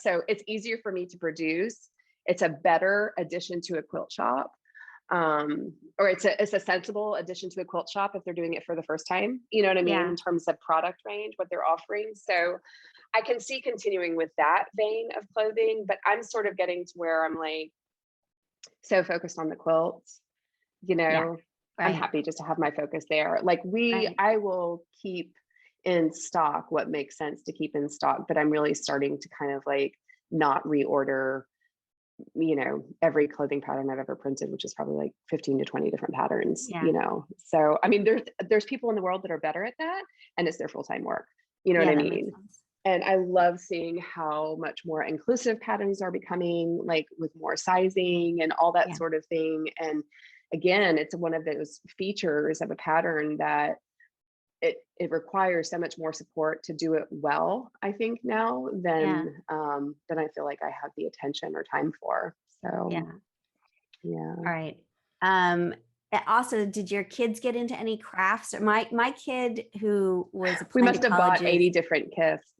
so it's easier for me to produce. It's a better addition to a quilt shop. Or it's a sensible addition to a quilt shop if they're doing it for the first time, you know what I mean, in terms of product range, what they're offering. So I can see continuing with that vein of clothing, but I'm sort of getting to where I'm like so focused on the quilts, I'm happy just to have my focus there. Like I will keep in stock what makes sense to keep in stock, but I'm really starting to kind of like not reorder every clothing pattern I've ever printed, which is probably like 15 to 20 different patterns, So, there's people in the world that are better at that and it's their full-time work, you know what I mean? And I love seeing how much more inclusive patterns are becoming, like with more sizing and all that sort of thing. And again, it's one of those features of a pattern that it requires so much more support to do it well, I think now than I feel like I have the attention or time for. So all right. Also, did your kids get into any crafts? Or my kid who was we applying must to have bought colleges, 80 different kits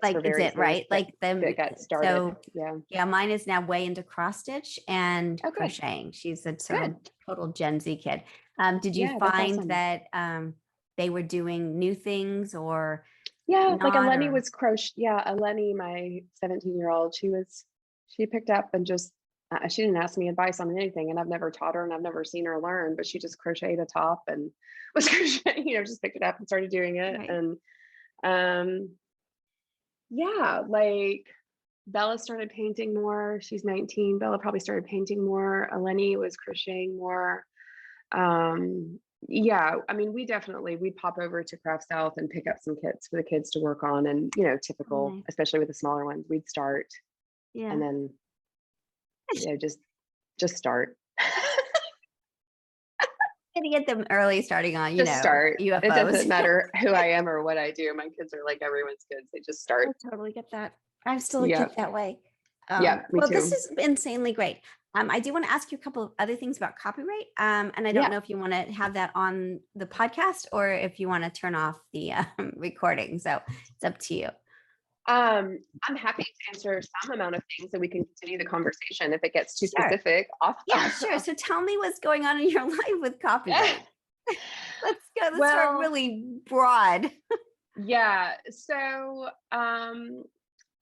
like for various right? that, Like them that got started. So mine is now way into cross stitch and crocheting. She's a total Gen Z kid. Did you find that they were doing new things or like Eleni was Eleni, my 17-year-old, she picked up and just she didn't ask me advice on anything, and I've never taught her and I've never seen her learn, but she just crocheted a top and was crocheting, just picked it up and started doing it. And like Bella started painting more. She's 19. Bella probably started painting more. Eleni was crocheting more. We'd pop over to Craft South and pick up some kits for the kids to work on, and typical, especially with the smaller ones, we'd start and then just start. To get them early starting on, start. UFOs. It doesn't matter who I am or what I do. My kids are like everyone's kids. They just start. I totally get that. I'm still a kid that way. Me too. This is insanely great. I do want to ask you a couple of other things about copyright. And I don't know if you want to have that on the podcast or if you want to turn off the recording. So it's up to you. I'm happy to answer some amount of things so we can continue the conversation. If it gets too specific, sure. So tell me what's going on in your life with copyright. Let's go. Let's start really broad. So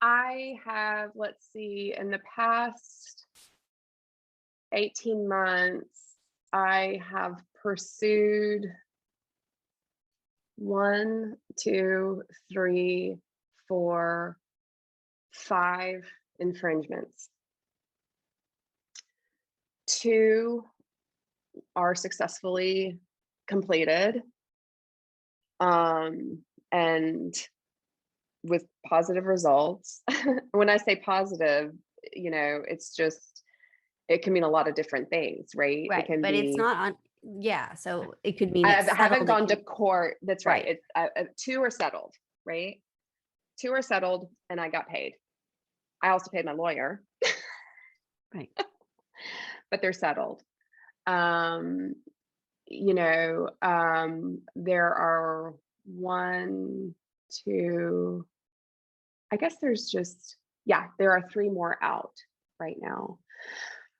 I have, in the past 18 months, I have pursued 1, 2, 3, 4, 5 infringements. 2 are successfully completed, and with positive results. When I say positive, it's just, it can mean a lot of different things, right? Right, but it's not on. So it could mean I haven't gone to court. That's right. 2 are settled, right? 2 are settled, and I got paid. I also paid my lawyer, right? But they're settled. There are 1, 2. I guess there's just there are 3 more out right now.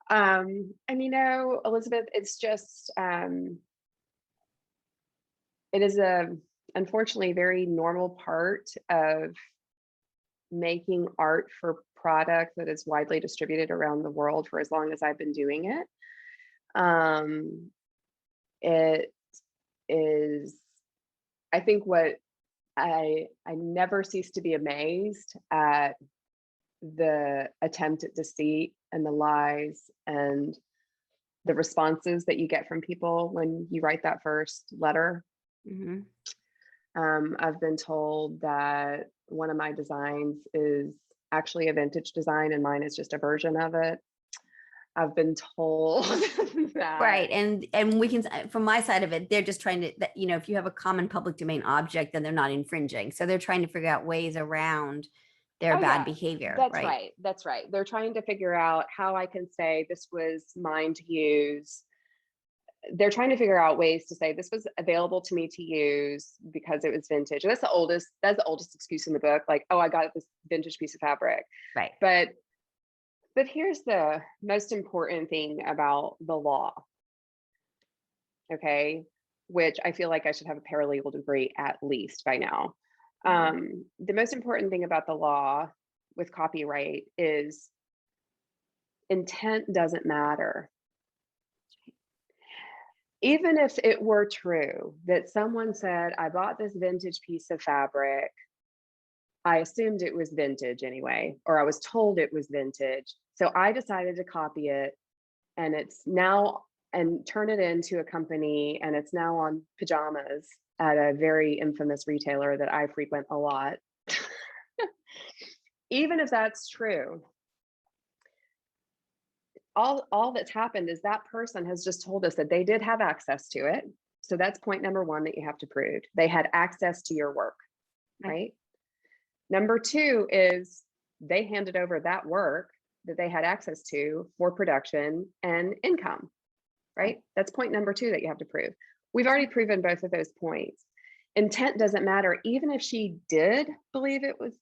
And Elizabeth, it's just it is a unfortunately very normal part of making art for product that is widely distributed around the world for as long as I've been doing it. It is, I think what I never cease to be amazed at the attempt at deceit and the lies and the responses that you get from people when you write that first letter. Mm-hmm. I've been told that one of my designs is actually a vintage design and mine is just a version of it. I've been told that. Right. And we can, from my side of it, they're just trying to, if you have a common public domain object, then they're not infringing. So they're trying to figure out ways around their bad behavior. That's right. That's right. They're trying to figure out how I can say this was mine to use. They're trying to figure out ways to say this was available to me to use because it was vintage. That's the oldest excuse in the book. Like, oh, I got this vintage piece of fabric. Right. But here's the most important thing about the law. Okay. Which I feel like I should have a paralegal degree at least by now. The most important thing about the law with copyright is intent doesn't matter. Even if it were true that someone said, I bought this vintage piece of fabric, I assumed it was vintage anyway, or I was told it was vintage. So I decided to copy it and it's now, and turn it into a company, and it's now on pajamas at a very infamous retailer that I frequent a lot. Even if that's true, all that's happened is that person has just told us that they did have access to it. So that's point number one that you have to prove. They had access to your work, right? Number two is they handed over that work that they had access to for production and income, right? That's point number two that you have to prove. We've already proven both of those points. Intent doesn't matter. Even if she did believe it was,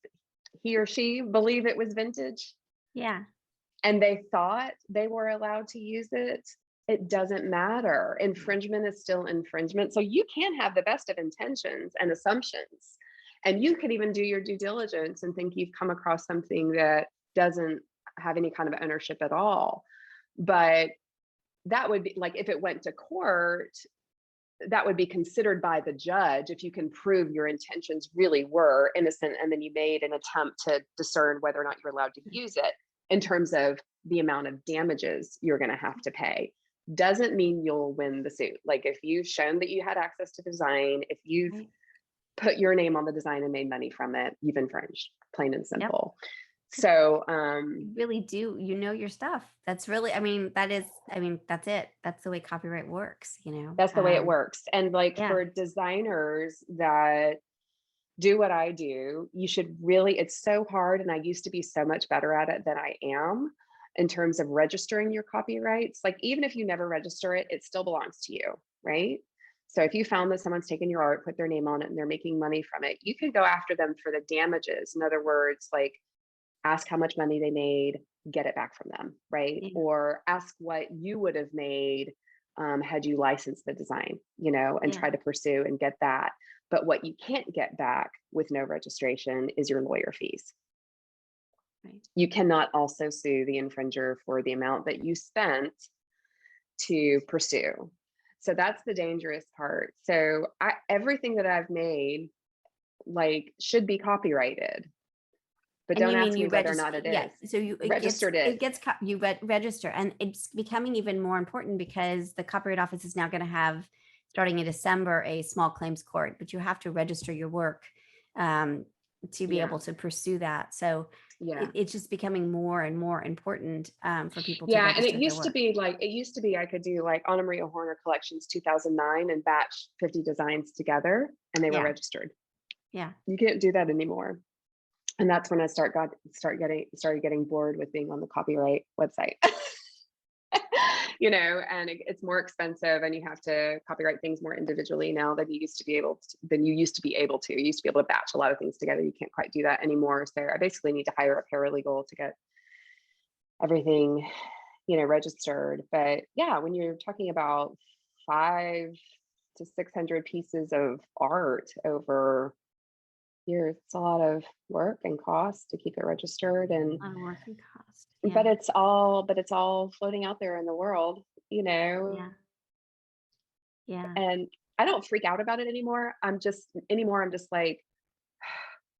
he or she believe it was vintage. Yeah. And they thought they were allowed to use it, it doesn't matter. Infringement is still infringement. So you can have the best of intentions and assumptions, and you could even do your due diligence and think you've come across something that doesn't have any kind of ownership at all. But that would be like, if it went to court, that would be considered by the judge if you can prove your intentions really were innocent and then you made an attempt to discern whether or not you're allowed to use it. In terms of the amount of damages you're going to have to pay, doesn't mean you'll win the suit. Like if you've shown that you had access to the design, if you've put your name on the design and made money from it, you've infringed, plain and simple. Yep. So you really do, your stuff. That's really, that's it. That's the way copyright works, That's the way it works. And for designers that do what I do, you should really, it's so hard. And I used to be so much better at it than I am in terms of registering your copyrights. Like, even if you never register it, it still belongs to you, right? So if you found that someone's taken your art, put their name on it, and they're making money from it, you can go after them for the damages. In other words, like ask how much money they made, get it back from them, right? Yeah. Or ask what you would have made had you licensed the design, and try to pursue and get that. But what you can't get back with no registration is your lawyer fees. Right. You cannot also sue the infringer for the amount that you spent to pursue. So that's the dangerous part. So everything that I've made should be copyrighted. But don't ask me whether or not it is. Yeah, so you register, and it's becoming even more important because the Copyright Office is now going to have, starting in December, a small claims court, but you have to register your work to be able to pursue that. So it's just becoming more and more important for people to register. And it used to be I could do like Anna Maria Horner Collections 2009 and batch 50 designs together, and they were registered. Yeah, you can't do that anymore. And that's when I started getting bored with being on the copyright website. And it's more expensive, and you have to copyright things more individually now than you used to be able to. You used to be able to batch a lot of things together. You can't quite do that anymore. So I basically need to hire a paralegal to get everything registered. But yeah, when you're talking about 500 to 600 pieces of art over years, it's a lot of work and cost to keep it registered. And On work and cost. but Yeah. it's all floating out there in the world, Yeah. Yeah. and I don't freak out about it anymore. I'm just like,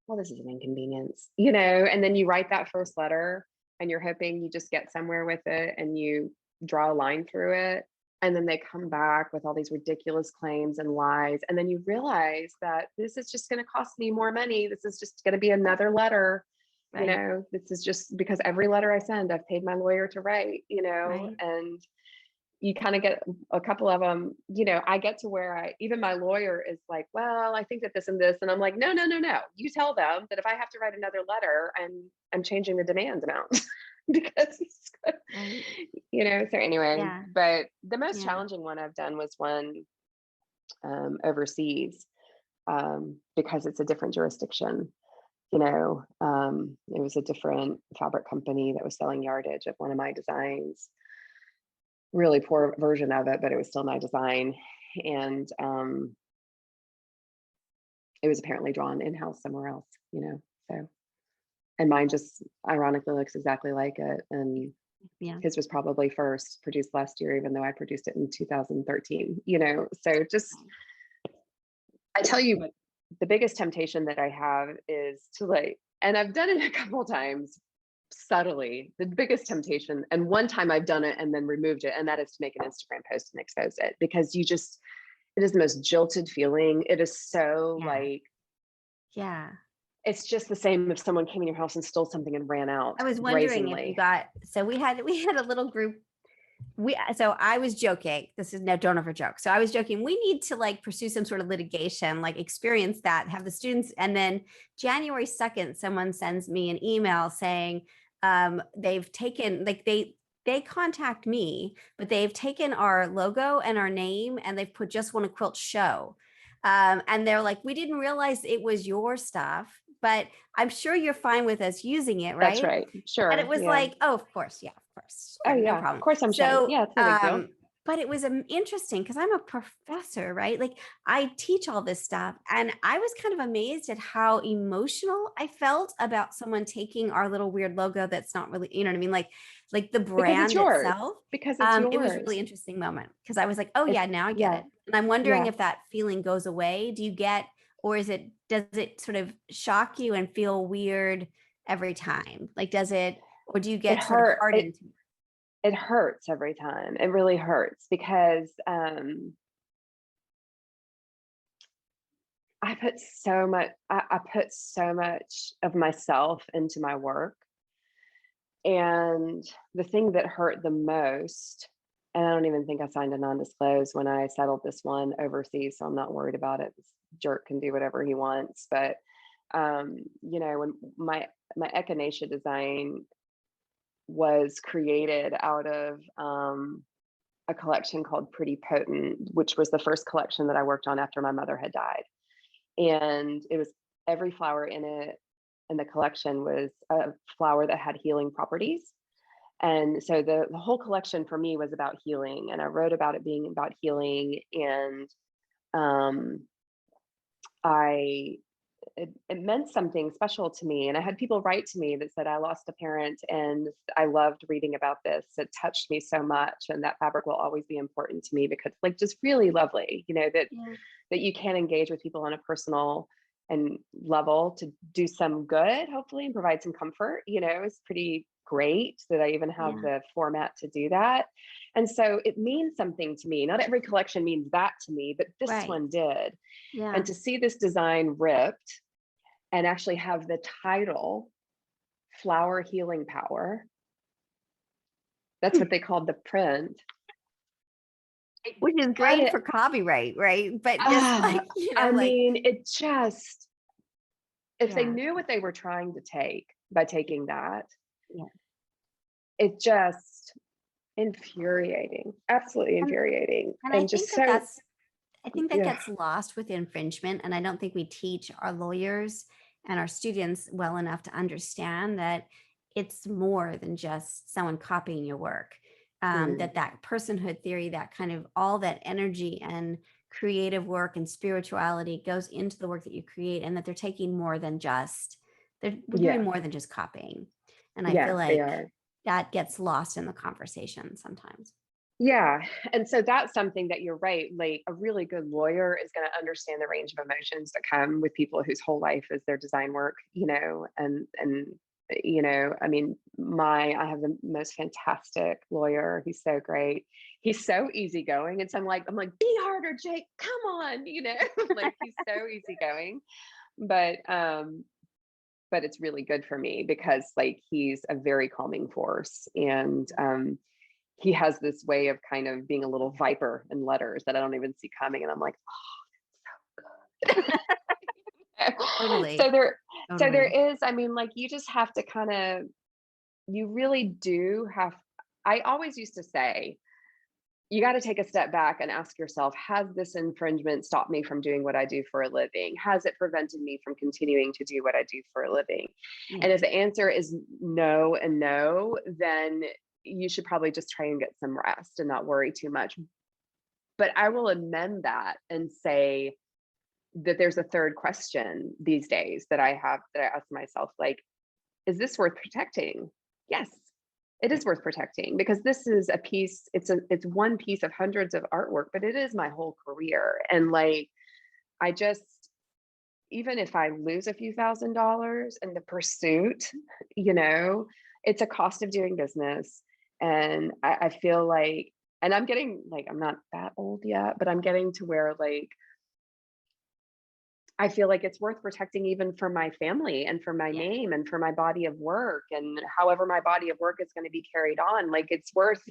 well, this is an inconvenience, and then you write that first letter and you're hoping you just get somewhere with it and you draw a line through it. And then they come back with all these ridiculous claims and lies. And then you realize that this is just going to cost me more money. This is just going to be another letter. Right. This is just because every letter I send, I've paid my lawyer to write, Right. and you kind of get a couple of them, I get to where even my lawyer is like, well, I think that this and this. And I'm like, no, no, no, no. You tell them that if I have to write another letter, I'm changing the demand amount because, Right. so anyway, Yeah. but the most Yeah. challenging one I've done was one overseas, because it's a different jurisdiction. It was a different fabric company that was selling yardage of one of my designs. Really poor version of it, but it was still my design. And it was apparently drawn in-house somewhere else, so, and mine just ironically looks exactly like it. And Yeah. his was probably first produced last year, even though I produced it in 2013, so just, I tell you what, the biggest temptation that I have is to and I've done it a couple times subtly. The biggest temptation, and one time I've done it and then removed it, and that is to make an Instagram post and expose it, because it is the most jilted feeling. It is so Yeah. it's just the same if someone came in your house and stole something and ran out I was wondering if you brazenly. so we had a little group. So I was joking. This is no, don't ever joke. So I was joking. We need to pursue some sort of litigation, experience that, have the students. And then January 2nd, someone sends me an email saying they've taken, they contact me, but they've taken our logo and our name and they've put Just Wanna Quilt Show. And they're like, we didn't realize it was your stuff, but I'm sure you're fine with us using it, That's right? right. Sure. And it was Yeah. oh, of course. Yeah, of course. Oh Sure, no yeah. Of problem. course I'm shy. So, Yeah, it's no big deal. but it was interesting because I'm a professor, right? I teach all this stuff. And I was kind of amazed at how emotional I felt about someone taking our little weird logo that's not really, you know what I mean? Like the Because it's brand yours. itself. Because it's It was a yours. really interesting moment because I was like, oh yeah, now I get Yeah. it. And I'm wondering Yeah. if that feeling goes away. Or does it sort of shock you and feel weird every time? Does it, or do you It get sort of hurt. hardened? It hurts every time. It really hurts because I put so much. I put so much of myself into my work, and the thing that hurt the most. And I don't even think I signed a non-disclose when I settled this one overseas, so I'm not worried about it. This jerk can do whatever he wants. But when my echinacea design was created out of a collection called Pretty Potent, which was the first collection that I worked on after my mother had died. And it was every flower in it, in the collection was a flower that had healing properties. And so the whole collection for me was about healing. And I wrote about it being about healing. And it meant something special to me. And I had people write to me that said, I lost a parent and I loved reading about this. It touched me so much. And that fabric will always be important to me because just really lovely, that you can engage with people on a personal and level to do some good, hopefully, and provide some comfort. It's pretty great that I even have the format to do that. And so it means something to me. Not every collection means that to me, but this one did. Yeah. And to see this design ripped and actually have the title Flower Healing Power. That's what they called the print. Which is great for copyright, right? But just it just, if they knew what they were trying to take by taking that, it just infuriating, absolutely infuriating. And I think I think that gets lost with infringement. And I don't think we teach our lawyers and our students well enough to understand that it's more than just someone copying your work. that personhood theory, that kind of all that energy and creative work and spirituality goes into the work that you create, and that they're taking more than just, we're doing Yeah. more than just copying. And I feel Yeah, they like are. that gets lost in the conversation sometimes. Yeah. And so that's something that you're right. Like a really good lawyer is going to understand the range of emotions that come with people whose whole life is their design work, I mean, I have the most fantastic lawyer. He's so great. He's so easygoing. And so I'm like, be harder, Jake. Come on, like he's so easygoing. But it's really good for me because like he's a very calming force. And he has this way of kind of being a little viper in letters that I don't even see coming. And I'm like, oh, so good. Totally. So there Totally. is, I mean, like you just have to kind of, you really do have, I always used to say, you got to take a step back and ask yourself, has this infringement stopped me from doing what I do for a living? Has it prevented me from continuing to do what I do for a living? Yeah. And if the answer is no and no, then you should probably just try and get some rest and not worry too much. But I will amend that and say that there's a third question these days that I ask myself, like, is this worth protecting? Yes, it is worth protecting because this is a piece, it's one piece of hundreds of artwork, but it is my whole career. And like, I just, even if I lose a few $1,000s in the pursuit, it's a cost of doing business. And I feel like, and I'm getting like, I'm not that old yet, but I'm getting to where like, I feel like it's worth protecting even for my family and for my name and for my body of work and however my body of work is going to be carried on. Like it's worth,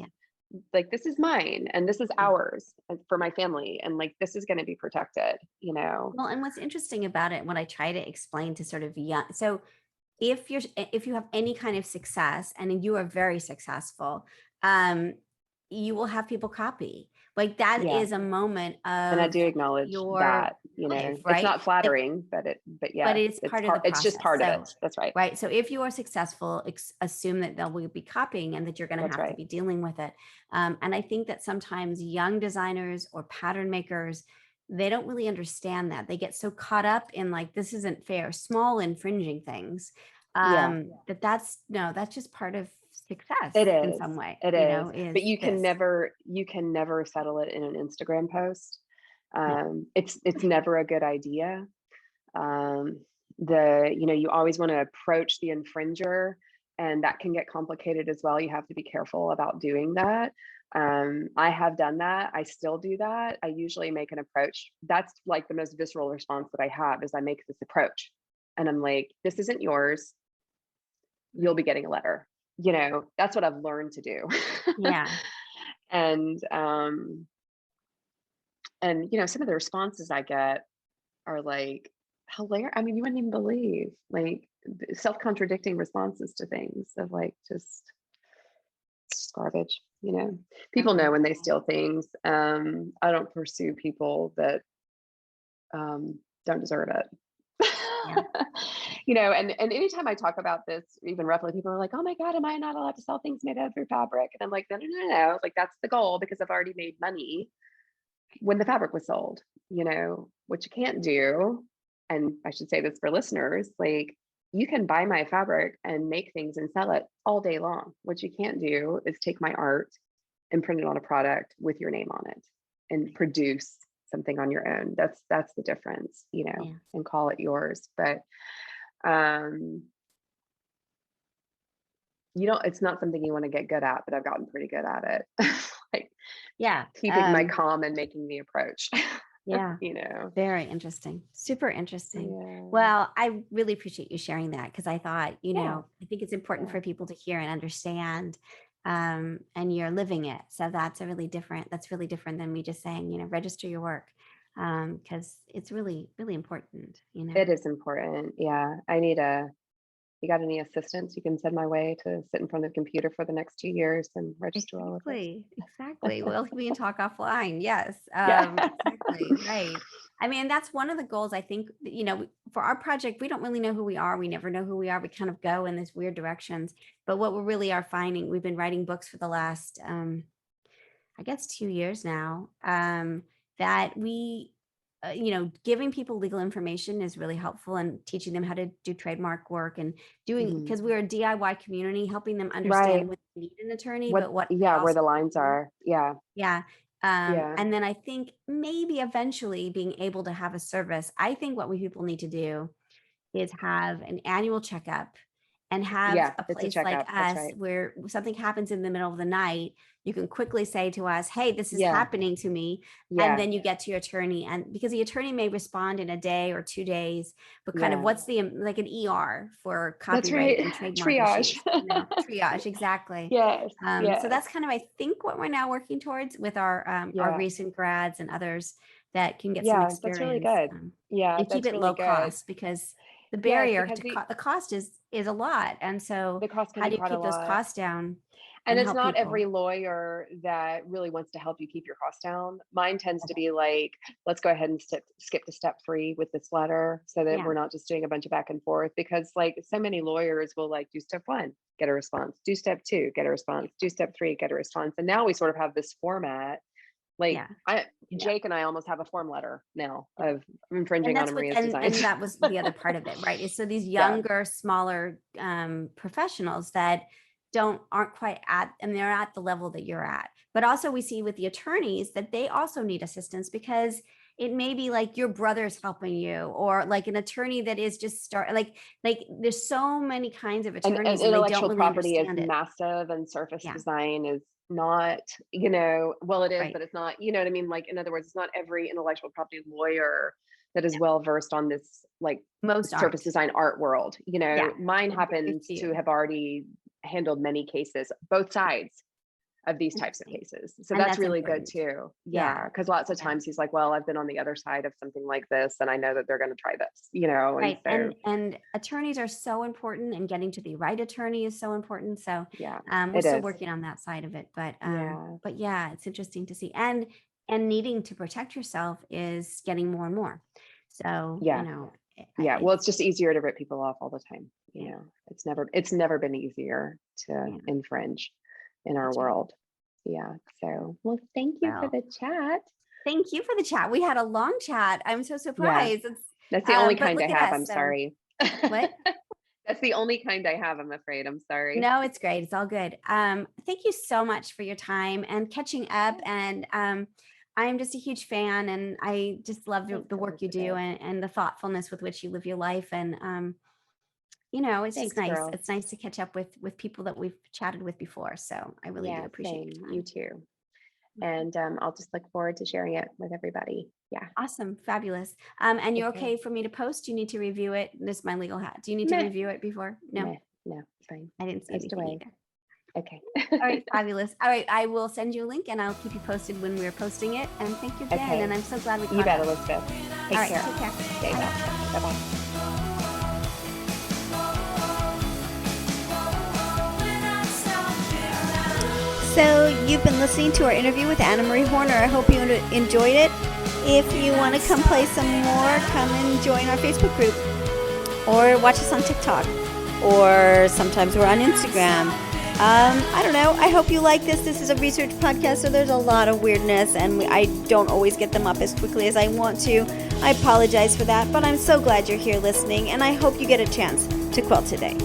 like, this is mine and this is ours for my family. And like, this is going to be protected, Well, and what's interesting about it, what I try to explain to sort of young, so if you have any kind of success and you are very successful, you will have people copy. Like that is a moment And I of do acknowledge your that, life, it's right? not flattering, but But yeah, it's it's part of the part, it's just process. part of So, it. That's right. right. So if you are successful, assume that they will be copying and that you're going to That's have to right. be dealing with it. And I think that sometimes young designers or pattern makers, they don't really understand that. They get so caught up in like, this isn't fair, small infringing things. Yeah. That's just part of success It in is. some way, It is. But is you can this. never settle it in an Instagram post. No. It's never a good idea. You always want to approach the infringer, and that can get complicated as well. You have to be careful about doing that. I have done that. I still do that. I usually make an approach. That's like the most visceral response that I have is I make this approach and I'm like, this isn't yours. You'll be getting a letter. That's what I've learned to do. Yeah. And some of the responses I get are like hilarious. I mean, you wouldn't even believe like self-contradicting responses to things of like just garbage. People know when they steal things. I don't pursue people that don't deserve it. Yeah. And anytime I talk about this, even roughly, people are like, "Oh my God, am I not allowed to sell things made out of your fabric?" And I'm like, "No, no, no, no! Like that's the goal because I've already made money when the fabric was sold. What you can't do, and I should say this for listeners, like you can buy my fabric and make things and sell it all day long. What you can't do is take my art and print it on a product with your name on it and produce something on your own. That's the difference, and call it yours. But it's not something you want to get good at, but I've gotten pretty good at it. Like keeping my calm and making the approach. Yeah. Very interesting. Super interesting. Yeah. Well, I really appreciate you sharing that because I thought, I think it's important for people to hear and understand. And you're living it. So that's really different than me just saying, register your work. Because it's really, really important, It is important. Yeah. I need you got any assistance you can send my way to sit in front of the computer for the next 2 years and register all of this? Exactly. Well, we can talk offline. Yes. Yeah. Exactly. Right. I mean, that's one of the goals. I think, for our project, we don't really know who we are. We never know who we are. We kind of go in these weird directions. But what we really are finding, we've been writing books for the last, I guess 2 years now, that we, giving people legal information is really helpful, and teaching them how to do trademark work, and Mhm. because we're a DIY community, helping them Right. understand when they need an attorney, What but what they yeah, where also the lines do. are. Yeah. Yeah. Yeah. And then I think maybe eventually being able to have a service. I think what we people need to do is have an annual checkup, and have Yeah, a it's a place like checkup. That's us right. where something happens in the middle of the night, you can quickly say to us, hey, this is Yeah. happening to me. And Yeah. then you get to your attorney, and because the attorney may respond in a day or 2 days, but kind of Yeah. what's like an ER for That's copyright right. and trademark Triage. issues, triage, exactly. Yes. So Yes. that's kind of, I think, what we're now working towards with our Yeah. recent grads and others that can get some Yeah, that's really experience, good. Yeah, and keep that's it really low good. cost, because the Yes, barrier because to the cost is a lot. And so the cost can how be do you quite a keep those lot. costs down And and it's help not people? every lawyer that really wants to help you keep your costs down. Mine tends to Okay. be like, let's go ahead and skip to step 3 with this letter so that Yeah. we're not just doing a bunch of back and forth, because like so many lawyers will like do step 1, get a response, do step 2, get a response, do step 3, get a response. And now we sort of have this format. Like Yeah. Jake and I almost have a form letter now Yeah. of And infringing on that's what, Maria's and designs. that was the other part of it, right? Is so these Yeah. younger, smaller professionals that aren't quite at, and they're at the level that you're at. But also we see with the attorneys that they also need assistance, because it may be like your brother's helping you, or like an attorney that is just like there's so many kinds of And attorneys, and they don't intellectual really property is understand it. massive, and surface Yeah. design is not, well, it is, Right. but it's not, you know what I mean? Like, in other words, it's not every intellectual property lawyer that is well versed on this, like, Most surface aren't. design art world. Yeah. Mine Very happens to few. have already handled many cases, both sides of these types of Interesting. cases. So And that's that's really good important. too. Yeah. Yeah, because lots of Yeah. times he's like, well, I've been on the other side of something like this, and I know that they're going to try this, and Right. so And attorneys are so important, and getting to the right attorney is so important. So yeah, we're it still is. working on that side of it. Yeah, But yeah, it's interesting to see. And needing to protect yourself is getting more and more. So, yeah. Yeah, well, it's, it's just easier to rip people off all the time. yeah, It's never been easier to yeah, infringe in our that's right. world. Yeah. So, well, thank you for Well, the chat. thank you for the chat. We had a long chat. I'm so Yeah, surprised. that's the only But kind I look at have. us. I'm So sorry. what? That's the only kind I have, I'm afraid. I'm sorry. No, it's great. It's all good. Thank you so much for your time and catching up. And I'm just a huge fan, and I just love Thanks, the work you do, Elizabeth. and the thoughtfulness with which you live your life. And it's just Thanks, nice. girl. It's nice to catch up with people that we've chatted with before. So I really do Yeah, appreciate same. your You time. too. Okay. And I'll just look forward to sharing it with everybody. Yeah. Awesome. Fabulous. And you're Okay. okay for me to post? Do you need to review it? This is my legal hat. Do you need to Meh. review it before? No, Meh. No, it's fine. I didn't see Post anything away. either. Okay. All right, fabulous. All right, I will send you a link, and I'll keep you posted when we're posting it. And thank you again. Okay. And I'm so glad we caught You bet, up. Elizabeth. All Take right, care. take care. Stay Bye. well. Bye-bye. So you've been listening to our interview with Anna Marie Horner. I hope you enjoyed it. If you want to come play some more, come and join our Facebook group, or watch us on TikTok, or sometimes we're on Instagram. I don't know. I hope you like this. This is a research podcast, so there's a lot of weirdness, and I don't always get them up as quickly as I want to. I apologize for that, but I'm so glad you're here listening, and I hope you get a chance to quilt today.